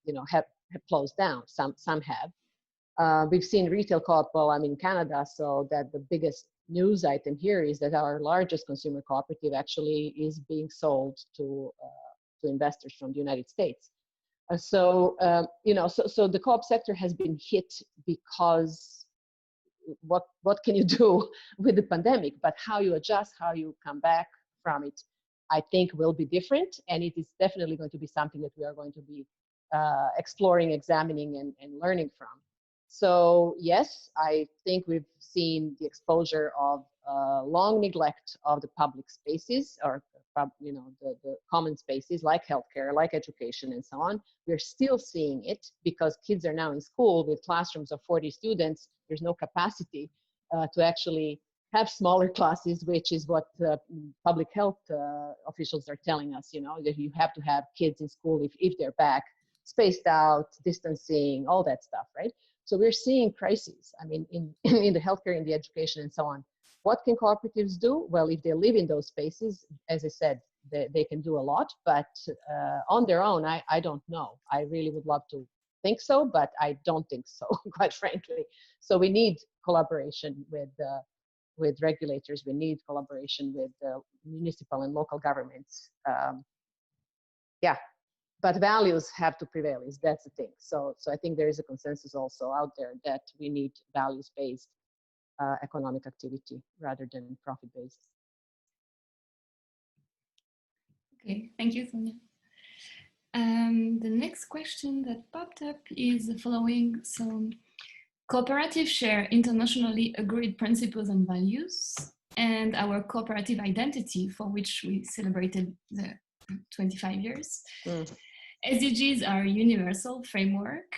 you know, have closed down. Some have. We've seen retail co-op, well, I'm in Canada, so that the biggest news item here is that our largest consumer cooperative actually is being sold to investors from the United States. You know, so the co-op sector has been hit because what can you do with the pandemic? But how you adjust, how you come back from it, I think will be different, and it is definitely going to be something that we are going to be exploring, examining, and learning from. So yes, I think we've seen the exposure of long neglect of the public spaces, or you know, the common spaces like healthcare, like education, and so on. We're still seeing it because kids are now in school with classrooms of 40 students. There's no capacity to actually have smaller classes, which is what public health officials are telling us, you know, that you have to have kids in school if they're back, spaced out, distancing, all that stuff, right? So we're seeing crises, I mean, in the healthcare, in the education, and so on. What can cooperatives do? Well, if they live in those spaces, as I said, they can do a lot, but on their own, I don't know. I really would love to think so, but I don't think so, quite frankly. So we need collaboration with regulators. We need collaboration with municipal and local governments. Yeah, but values have to prevail. That's the thing. So I think there is a consensus also out there that we need values-based economic activity rather than profit-based. Okay, thank you, Sonja. The next question that popped up is the following. So, cooperatives share internationally agreed principles and values, and our cooperative identity, for which we celebrated the 25 years. SDGs are a universal framework,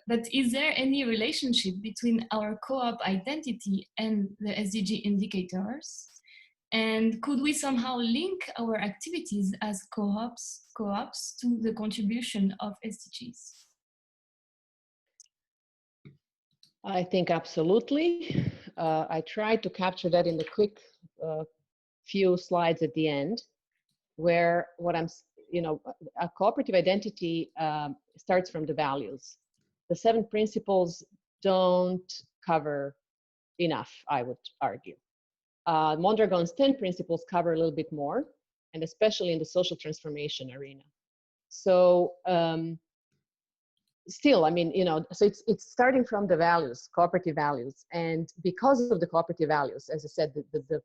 but is there any relationship between our co-op identity and the SDG indicators? And could we somehow link our activities as co-ops to the contribution of SDGs? I think absolutely. I tried to capture that in the quick few slides at the end, where what I'm, you know, a cooperative identity starts from the values. The 7 principles don't cover enough, I would argue. Mondragon's 10 principles cover a little bit more, and especially in the social transformation arena. So still, I mean, you know, so it's starting from the values, cooperative values. And because of the cooperative values, as I said, the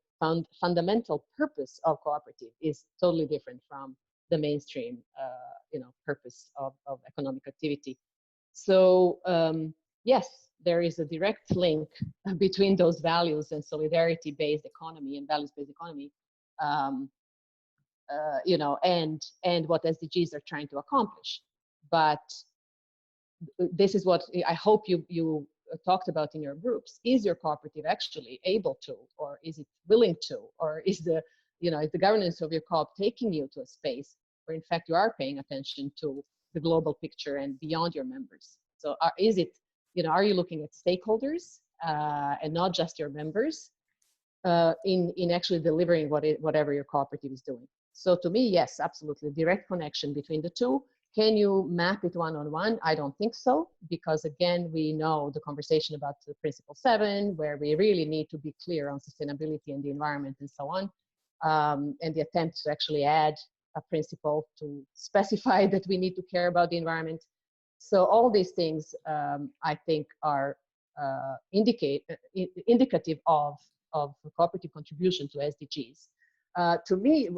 fundamental purpose of cooperative is totally different from the mainstream, purpose of economic activity. So yes, there is a direct link between those values and solidarity-based economy and values-based economy, and what SDGs are trying to accomplish. But this is what I hope you talked about in your groups. Is your cooperative actually able to, or is it willing to, or is is the governance of your co-op taking you to a space where in fact you are paying attention to the global picture and beyond your members? So are you looking at stakeholders and not just your members in actually delivering whatever your cooperative is doing? So to me, yes, absolutely, direct connection between the two. Can you map it one-on-one? I don't think so, because again, we know the conversation about the Principle 7, where we really need to be clear on sustainability and the environment and so on, and the attempt to actually add a principle to specify that we need to care about the environment. So all these things, I think, are indicative of cooperative contribution to SDGs. To me,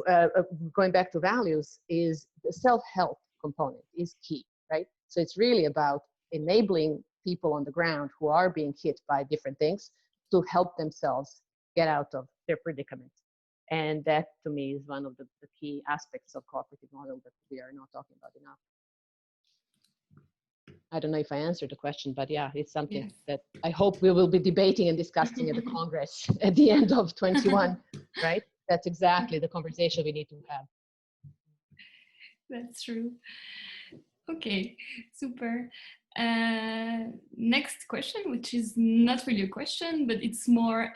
going back to values, is the self-help component is key, right? So it's really about enabling people on the ground who are being hit by different things to help themselves get out of their predicament. And that, to me, is one of the key aspects of cooperative model that we are not talking about enough. I don't know if I answered the question, but yeah, it's something that I hope we will be debating and discussing at the Congress at the end of 21, right? That's exactly the conversation we need to have. That's true. Okay, super. Next question, which is not really a question, but it's more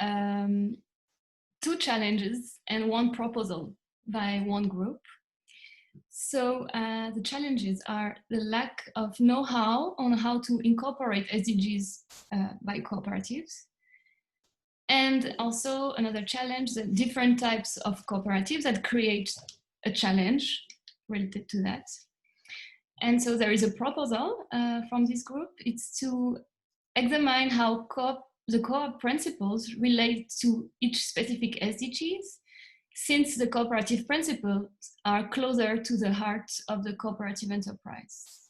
two challenges and one proposal by one group. So the challenges are the lack of know-how on how to incorporate SDGs by cooperatives. And also another challenge, the different types of cooperatives that create a challenge related to that. And so there is a proposal from this group. It's to examine how the co-op principles relate to each specific SDGs, since the cooperative principles are closer to the heart of the cooperative enterprise.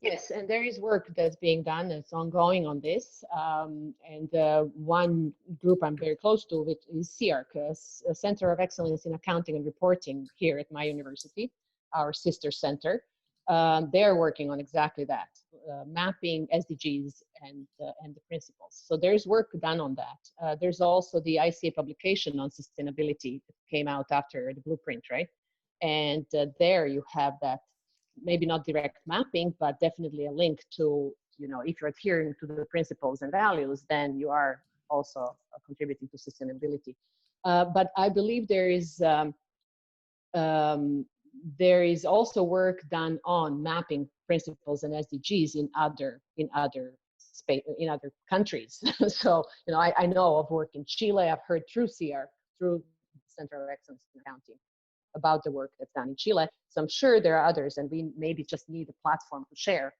Yes, and there is work that's being done, it's ongoing on this. One group I'm very close to is CIARC, a Center of Excellence in Accounting and Reporting here at my university, our sister center. They're working on exactly that, mapping SDGs and the principles. So there's work done on that. There's also the ICA publication on sustainability that came out after the blueprint, right? And there you have that, maybe not direct mapping, but definitely a link to, if you're adhering to the principles and values, then you are also contributing to sustainability. But I believe there is also work done on mapping principles and SDGs in other countries. So, I know of work in Chile. I've heard through CIARC, through Center of Excellence in Accounting, about the work that's done in Chile. So I'm sure there are others, and we maybe just need a platform to share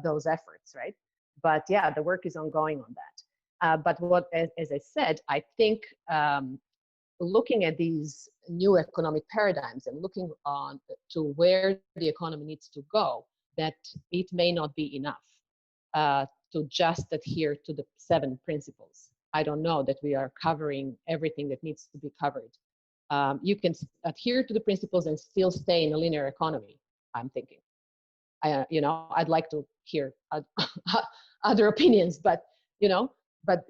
those efforts, right? But yeah, the work is ongoing on that. But as I said, I think looking at these new economic paradigms and looking on to where the economy needs to go, that it may not be enough to just adhere to the 7 principles. I don't know that we are covering everything that needs to be covered. You can adhere to the principles and still stay in a linear economy, I'm thinking. I'd like to hear other opinions, but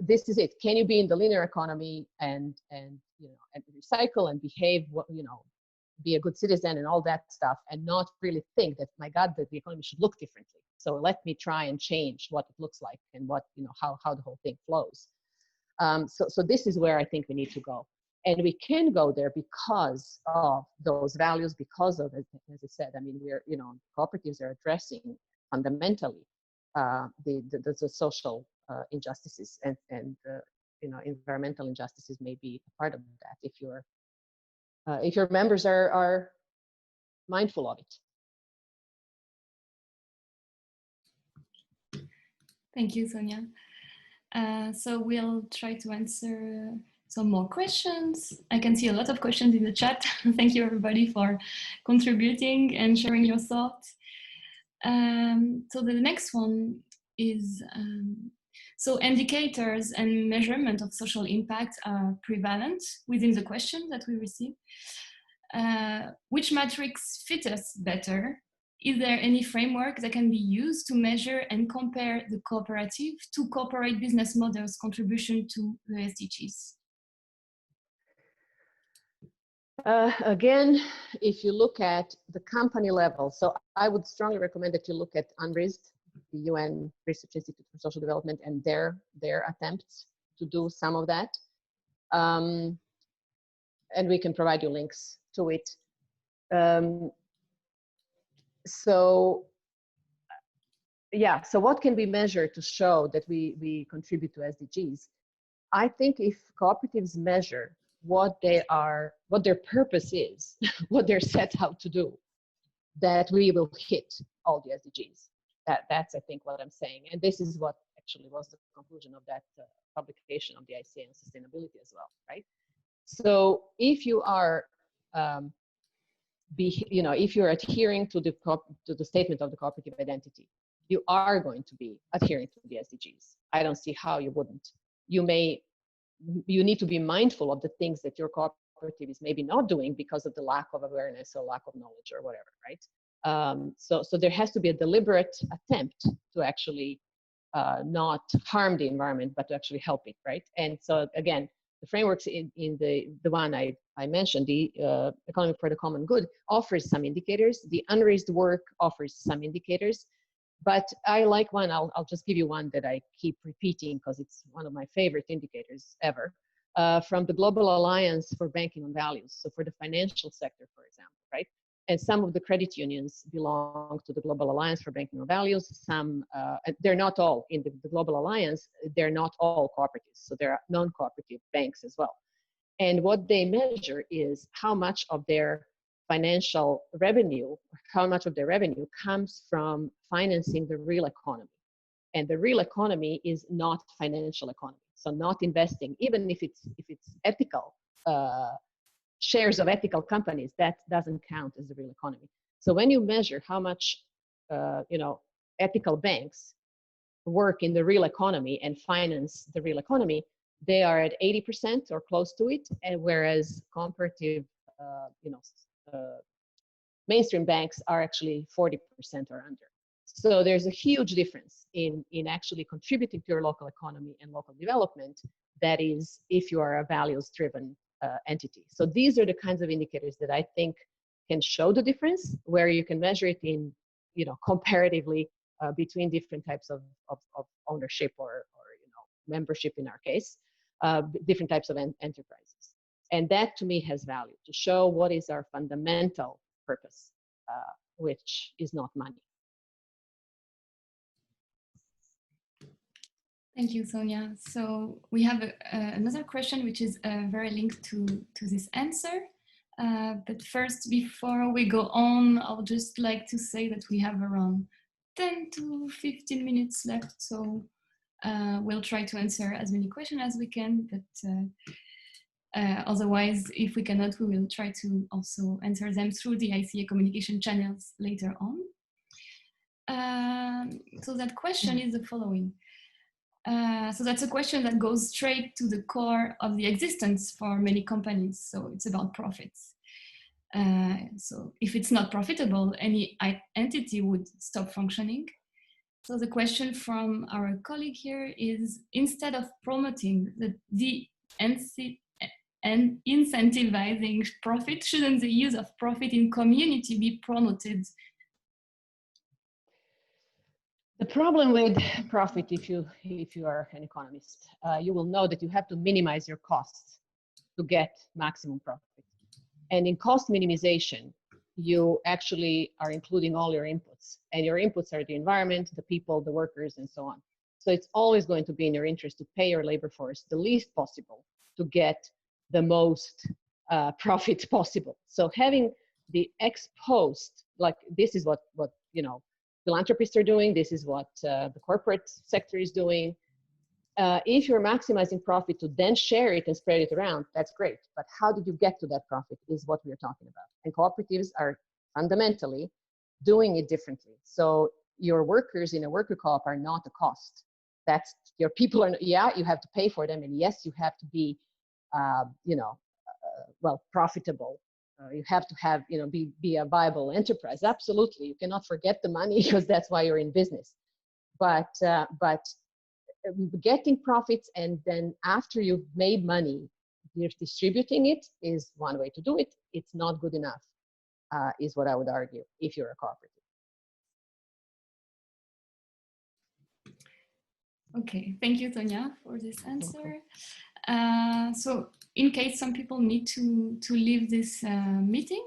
this is it. Can you be in the linear economy and recycle and behave, be a good citizen and all that stuff, and not really think that, my God, that the economy should look differently. So let me try and change what it looks like and what, how the whole thing flows. So this is where I think we need to go. And we can go there because of those values, because of, as I said, I mean, cooperatives are addressing fundamentally the social injustices and environmental injustices may be a part of that if your members are mindful of it. Thank you, Sonja. So we'll try to answer some more questions. I can see a lot of questions in the chat. Thank you everybody for contributing and sharing your thoughts. So the next one is, so indicators and measurement of social impact are prevalent within the question that we received. Which metrics fit us better? Is there any framework that can be used to measure and compare the cooperative to corporate business models' contribution to the SDGs? Again, if you look at the company level, so I would strongly recommend that you look at UNRISD, the UN Research Institute for Social Development, and their attempts to do some of that. And we can provide you links to it. So what can we measure to show that we contribute to SDGs? I think if cooperatives measure what their purpose is, what they're set out to do, that we will hit all the SDGs. That's, I think, what I'm saying. And this is what actually was the conclusion of that publication of the ICA on sustainability as well, right? So if you are, if you're adhering to the statement of the cooperative identity, you are going to be adhering to the SDGs. I don't see how you wouldn't. You need to be mindful of the things that your cooperative is maybe not doing because of the lack of awareness or lack of knowledge or whatever, right? So there has to be a deliberate attempt to actually not harm the environment, but to actually help it, right? And so again, the frameworks in the one I mentioned, the Economy for the Common Good, offers some indicators. The UNRISD work offers some indicators. But I like one, I'll just give you one that I keep repeating because it's one of my favorite indicators ever, from the Global Alliance for Banking on Values. So for the financial sector, for example, right? And some of the credit unions belong to the Global Alliance for Banking on Values. Some, they're not all in the Global Alliance, they're not all cooperatives. So there are non-cooperative banks as well. And what they measure is how much of their financial revenue, how much of their revenue comes from financing the real economy. And the real economy is not financial economy. So not investing, even if it's ethical, shares of ethical companies, that doesn't count as the real economy. So when you measure how much, ethical banks work in the real economy and finance the real economy, they are at 80% or close to it, and whereas comparative, mainstream banks are actually 40% or under. So there's a huge difference in actually contributing to your local economy and local development. That is, if you are a values-driven entity. So these are the kinds of indicators that I think can show the difference, where you can measure it in, comparatively between different types of ownership or membership in our case, different types of enterprises. And that to me has value, to show what is our fundamental purpose, which is not money. Thank you, Sonja. So we have another question which is very linked to this answer. But first, before we go on, I would just like to say that we have around 10 to 15 minutes left. So we'll try to answer as many questions as we can, but otherwise, if we cannot, we will try to also answer them through the ICA communication channels later on. So that question is the following. So that's a question that goes straight to the core of the existence for many companies. So it's about profits. So if it's not profitable, any entity would stop functioning. So the question from our colleague here is, instead of promoting and incentivizing profit, shouldn't the use of profit in community be promoted? The problem with profit, if you are an economist, you will know that you have to minimize your costs to get maximum profit. And in cost minimization, you actually are including all your inputs. And your inputs are the environment, the people, the workers, and so on. So it's always going to be in your interest to pay your labor force the least possible to get the most profit possible. So having the ex post, like this is what philanthropists are doing, this is what the corporate sector is doing. if you're maximizing profit to then share it and spread it around, that's great. But how did you get to that profit is what we're talking about. And cooperatives are fundamentally doing it differently. So your workers in a worker co-op are not a cost. That's your people are, yeah, you have to pay for them. And yes, you have to be, well, profitable. You have to have, be a viable enterprise. Absolutely. You cannot forget the money because that's why you're in business. But getting profits and then after you've made money, you're distributing it is one way to do it. It's not good enough, is what I would argue if you're a cooperative. Okay, thank you, Sonja, for this answer. So in case some people need to leave this meeting,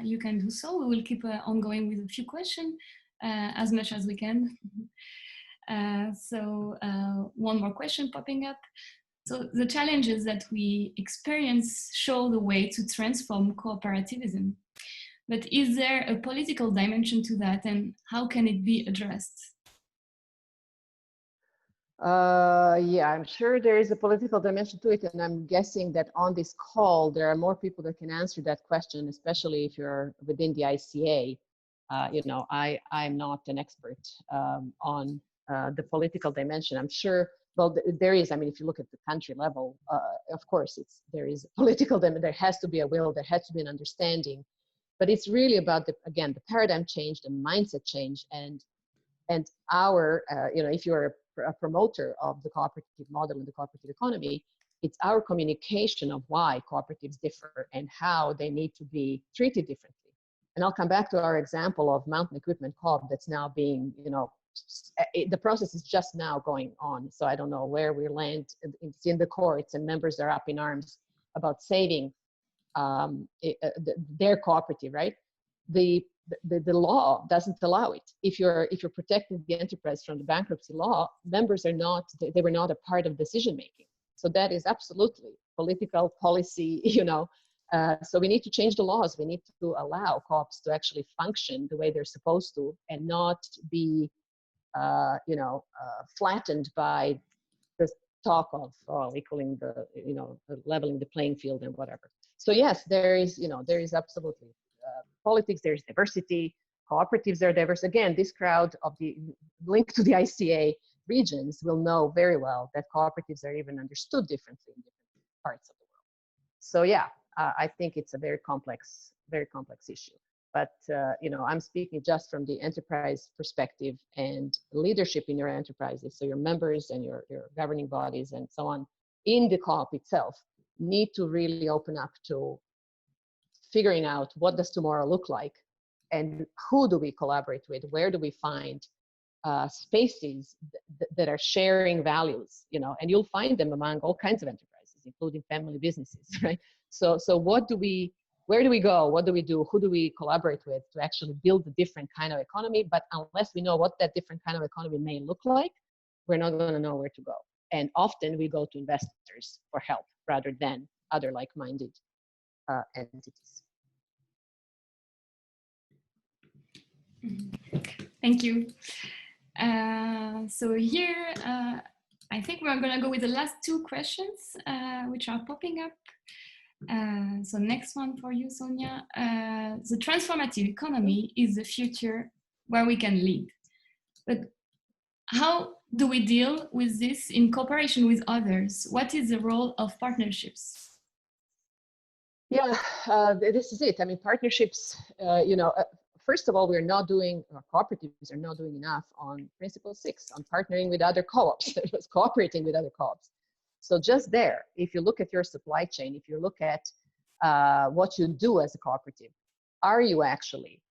you can do so. We will keep ongoing with a few questions as much as we can. One more question popping up. So the challenges that we experience show the way to transform cooperativism. But is there a political dimension to that, and how can it be addressed? Yeah, I'm sure there is a political dimension to it, and I'm guessing that on this call there are more people that can answer that question, especially if you're within the ICA. I'm not an expert on the political dimension. I'm sure, well, there is. I mean, if you look at the country level, of course, there is a political dimension. There has to be a will. There has to be an understanding, but it's really about the paradigm change, the mindset change, and our, if you're a promoter of the cooperative model and the cooperative economy, it's our communication of why cooperatives differ and how they need to be treated differently. And I'll come back to our example of Mountain Equipment Co-op that's now being, the process is just now going on. So I don't know where we land. It's in the courts and members are up in arms about saving their cooperative, right? The law doesn't allow it. If you're protecting the enterprise from the bankruptcy law, members are not, they were not a part of decision making. So that is absolutely political policy, so we need to change the laws. We need to allow co-ops to actually function the way they're supposed to and not be, flattened by the talk of equaling the, leveling the playing field and whatever. So yes, there is absolutely politics, there's diversity, cooperatives are diverse. Again, this crowd of the link to the ICA regions will know very well that cooperatives are even understood differently in different parts of the world. So yeah, I think it's a very complex issue. But I'm speaking just from the enterprise perspective and leadership in your enterprises. So your members and your governing bodies and so on in the co-op itself need to really open up to figuring out what does tomorrow look like and who do we collaborate with, where do we find spaces that are sharing values, and you'll find them among all kinds of enterprises, including family businesses, right? So where do we go, what do we do, who do we collaborate with to actually build a different kind of economy? But unless we know what that different kind of economy may look like, we're not going to know where to go. And often we go to investors for help rather than other like-minded entities. Thank you. So here, I think we're going to go with the last two questions, which are popping up. So next one for you, Sonja. The transformative economy is the future where we can lead. But how do we deal with this in cooperation with others? What is the role of partnerships? Yeah, this is it. I mean, partnerships, first of all, cooperatives are not doing enough on Principle 6, on partnering with other co-ops, cooperating with other co-ops. So just there, if you look at your supply chain, if you look at what you do as a cooperative, are you actually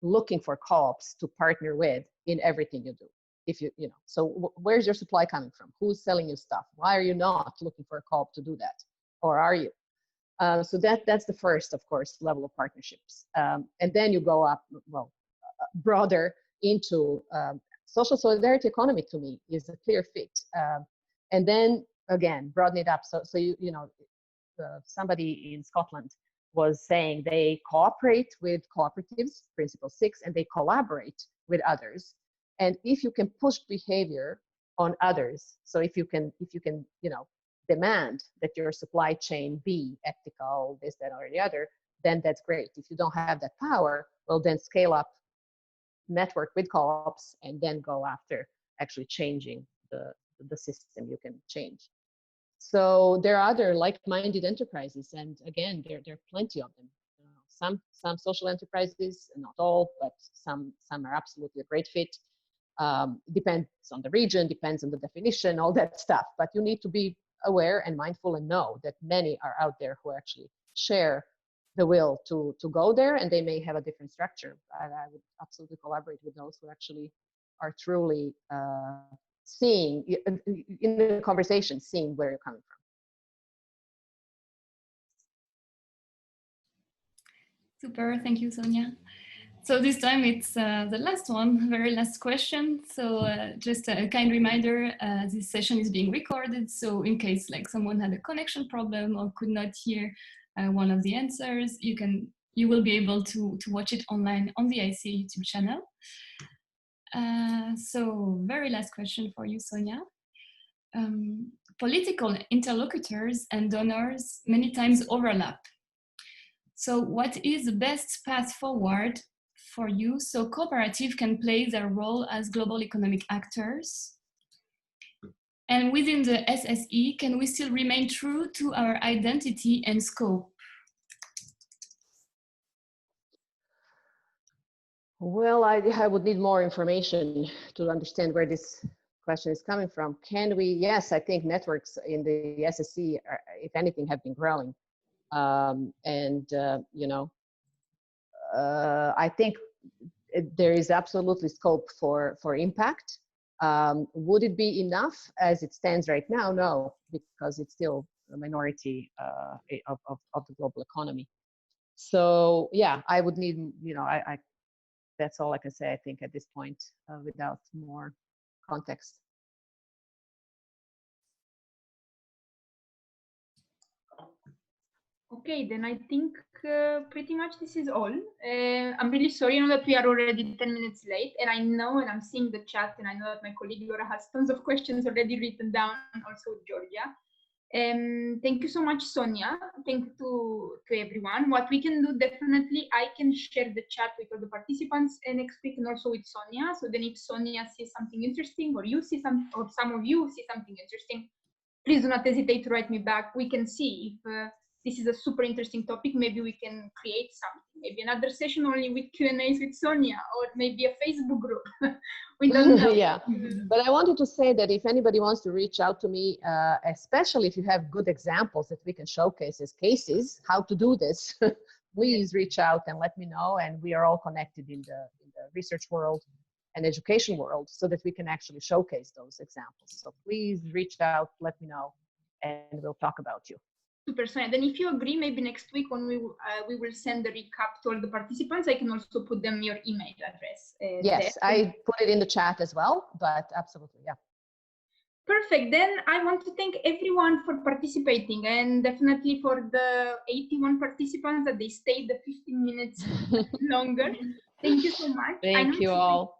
looking for co-ops to partner with in everything you do? So where's your supply coming from? Who's selling you stuff? Why are you not looking for a co-op to do that? Or are you? So that's the first, of course, level of partnerships. And then you go up, broader into social solidarity economy. To me, is a clear fit. And then again, broaden it up. So somebody in Scotland was saying they cooperate with cooperatives, Principle 6, and they collaborate with others. And if you can push behavior on others. So if you can, you know, demand that your supply chain be ethical, this, that, or the other, then that's great. If you don't have that power, well, then scale up, network with co-ops, and then go after actually changing the system you can change. So there are other like-minded enterprises, and again, there are plenty of them. Some social enterprises, not all, but some are absolutely a great fit. Depends on the region, depends on the definition, all that stuff. But you need to be aware and mindful and know that many are out there who actually share the will to go there, and they may have a different structure. But I would absolutely collaborate with those who actually are truly seeing, in the conversation, seeing where you're coming from. Super, thank you, Sonja. So this time it's the last one, very last question. So just a kind reminder, this session is being recorded. So in case like someone had a connection problem or could not hear one of the answers, you will be able to watch it online on the ICA YouTube channel. So very last question for you, Sonja. Political interlocutors and donors many times overlap. So what is the best path forward for you so cooperative can play their role as global economic actors? And within the SSE, can we still remain true to our identity and scope? Well, I would need more information to understand where this question is coming from. Can we? Yes, I think networks in the SSE, are, if anything, have been growing. You know, I think there is absolutely scope for impact. Would it be enough as it stands right now? No, because it's still a minority of the global economy. So yeah, I would need, you know, that's all I can say, I think, at this point, without more context. Okay, then I think pretty much this is all. I'm really sorry, you know, that we are already 10 minutes late, and I know, and I'm seeing the chat, and I know that my colleague Laura has tons of questions already written down, also with Georgia. Thank you so much, Sonja. Thank you to everyone. What we can do, definitely, I can share the chat with all the participants next week, and also with Sonja. So then if Sonja sees something interesting, or you see some, or some of you see something interesting, please do not hesitate to write me back. We can see if this is a super interesting topic. Maybe we can create something, maybe another session only with Q&As with Sonja, or maybe a Facebook group. We don't know. Yeah, but I wanted to say that if anybody wants to reach out to me, especially if you have good examples that we can showcase as cases, how to do this, please reach out and let me know. And we are all connected in the research world and education world, so that we can actually showcase those examples. So please reach out, let me know, and we'll talk about you. Super, Sonja. Then if you agree, maybe next week when we will send the recap to all the participants, I can also put them your email address. Yes, there. I put it in the chat as well, but absolutely, yeah. Perfect. Then I want to thank everyone for participating, and definitely for the 81 participants that they stayed the 15 minutes longer. Thank you so much. Thank you all.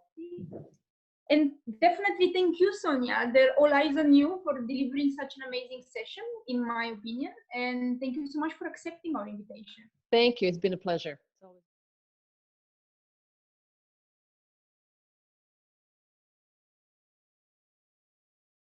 And definitely thank you, Sonja. They're all eyes on you for delivering such an amazing session, in my opinion. And thank you so much for accepting our invitation. Thank you. It's been a pleasure.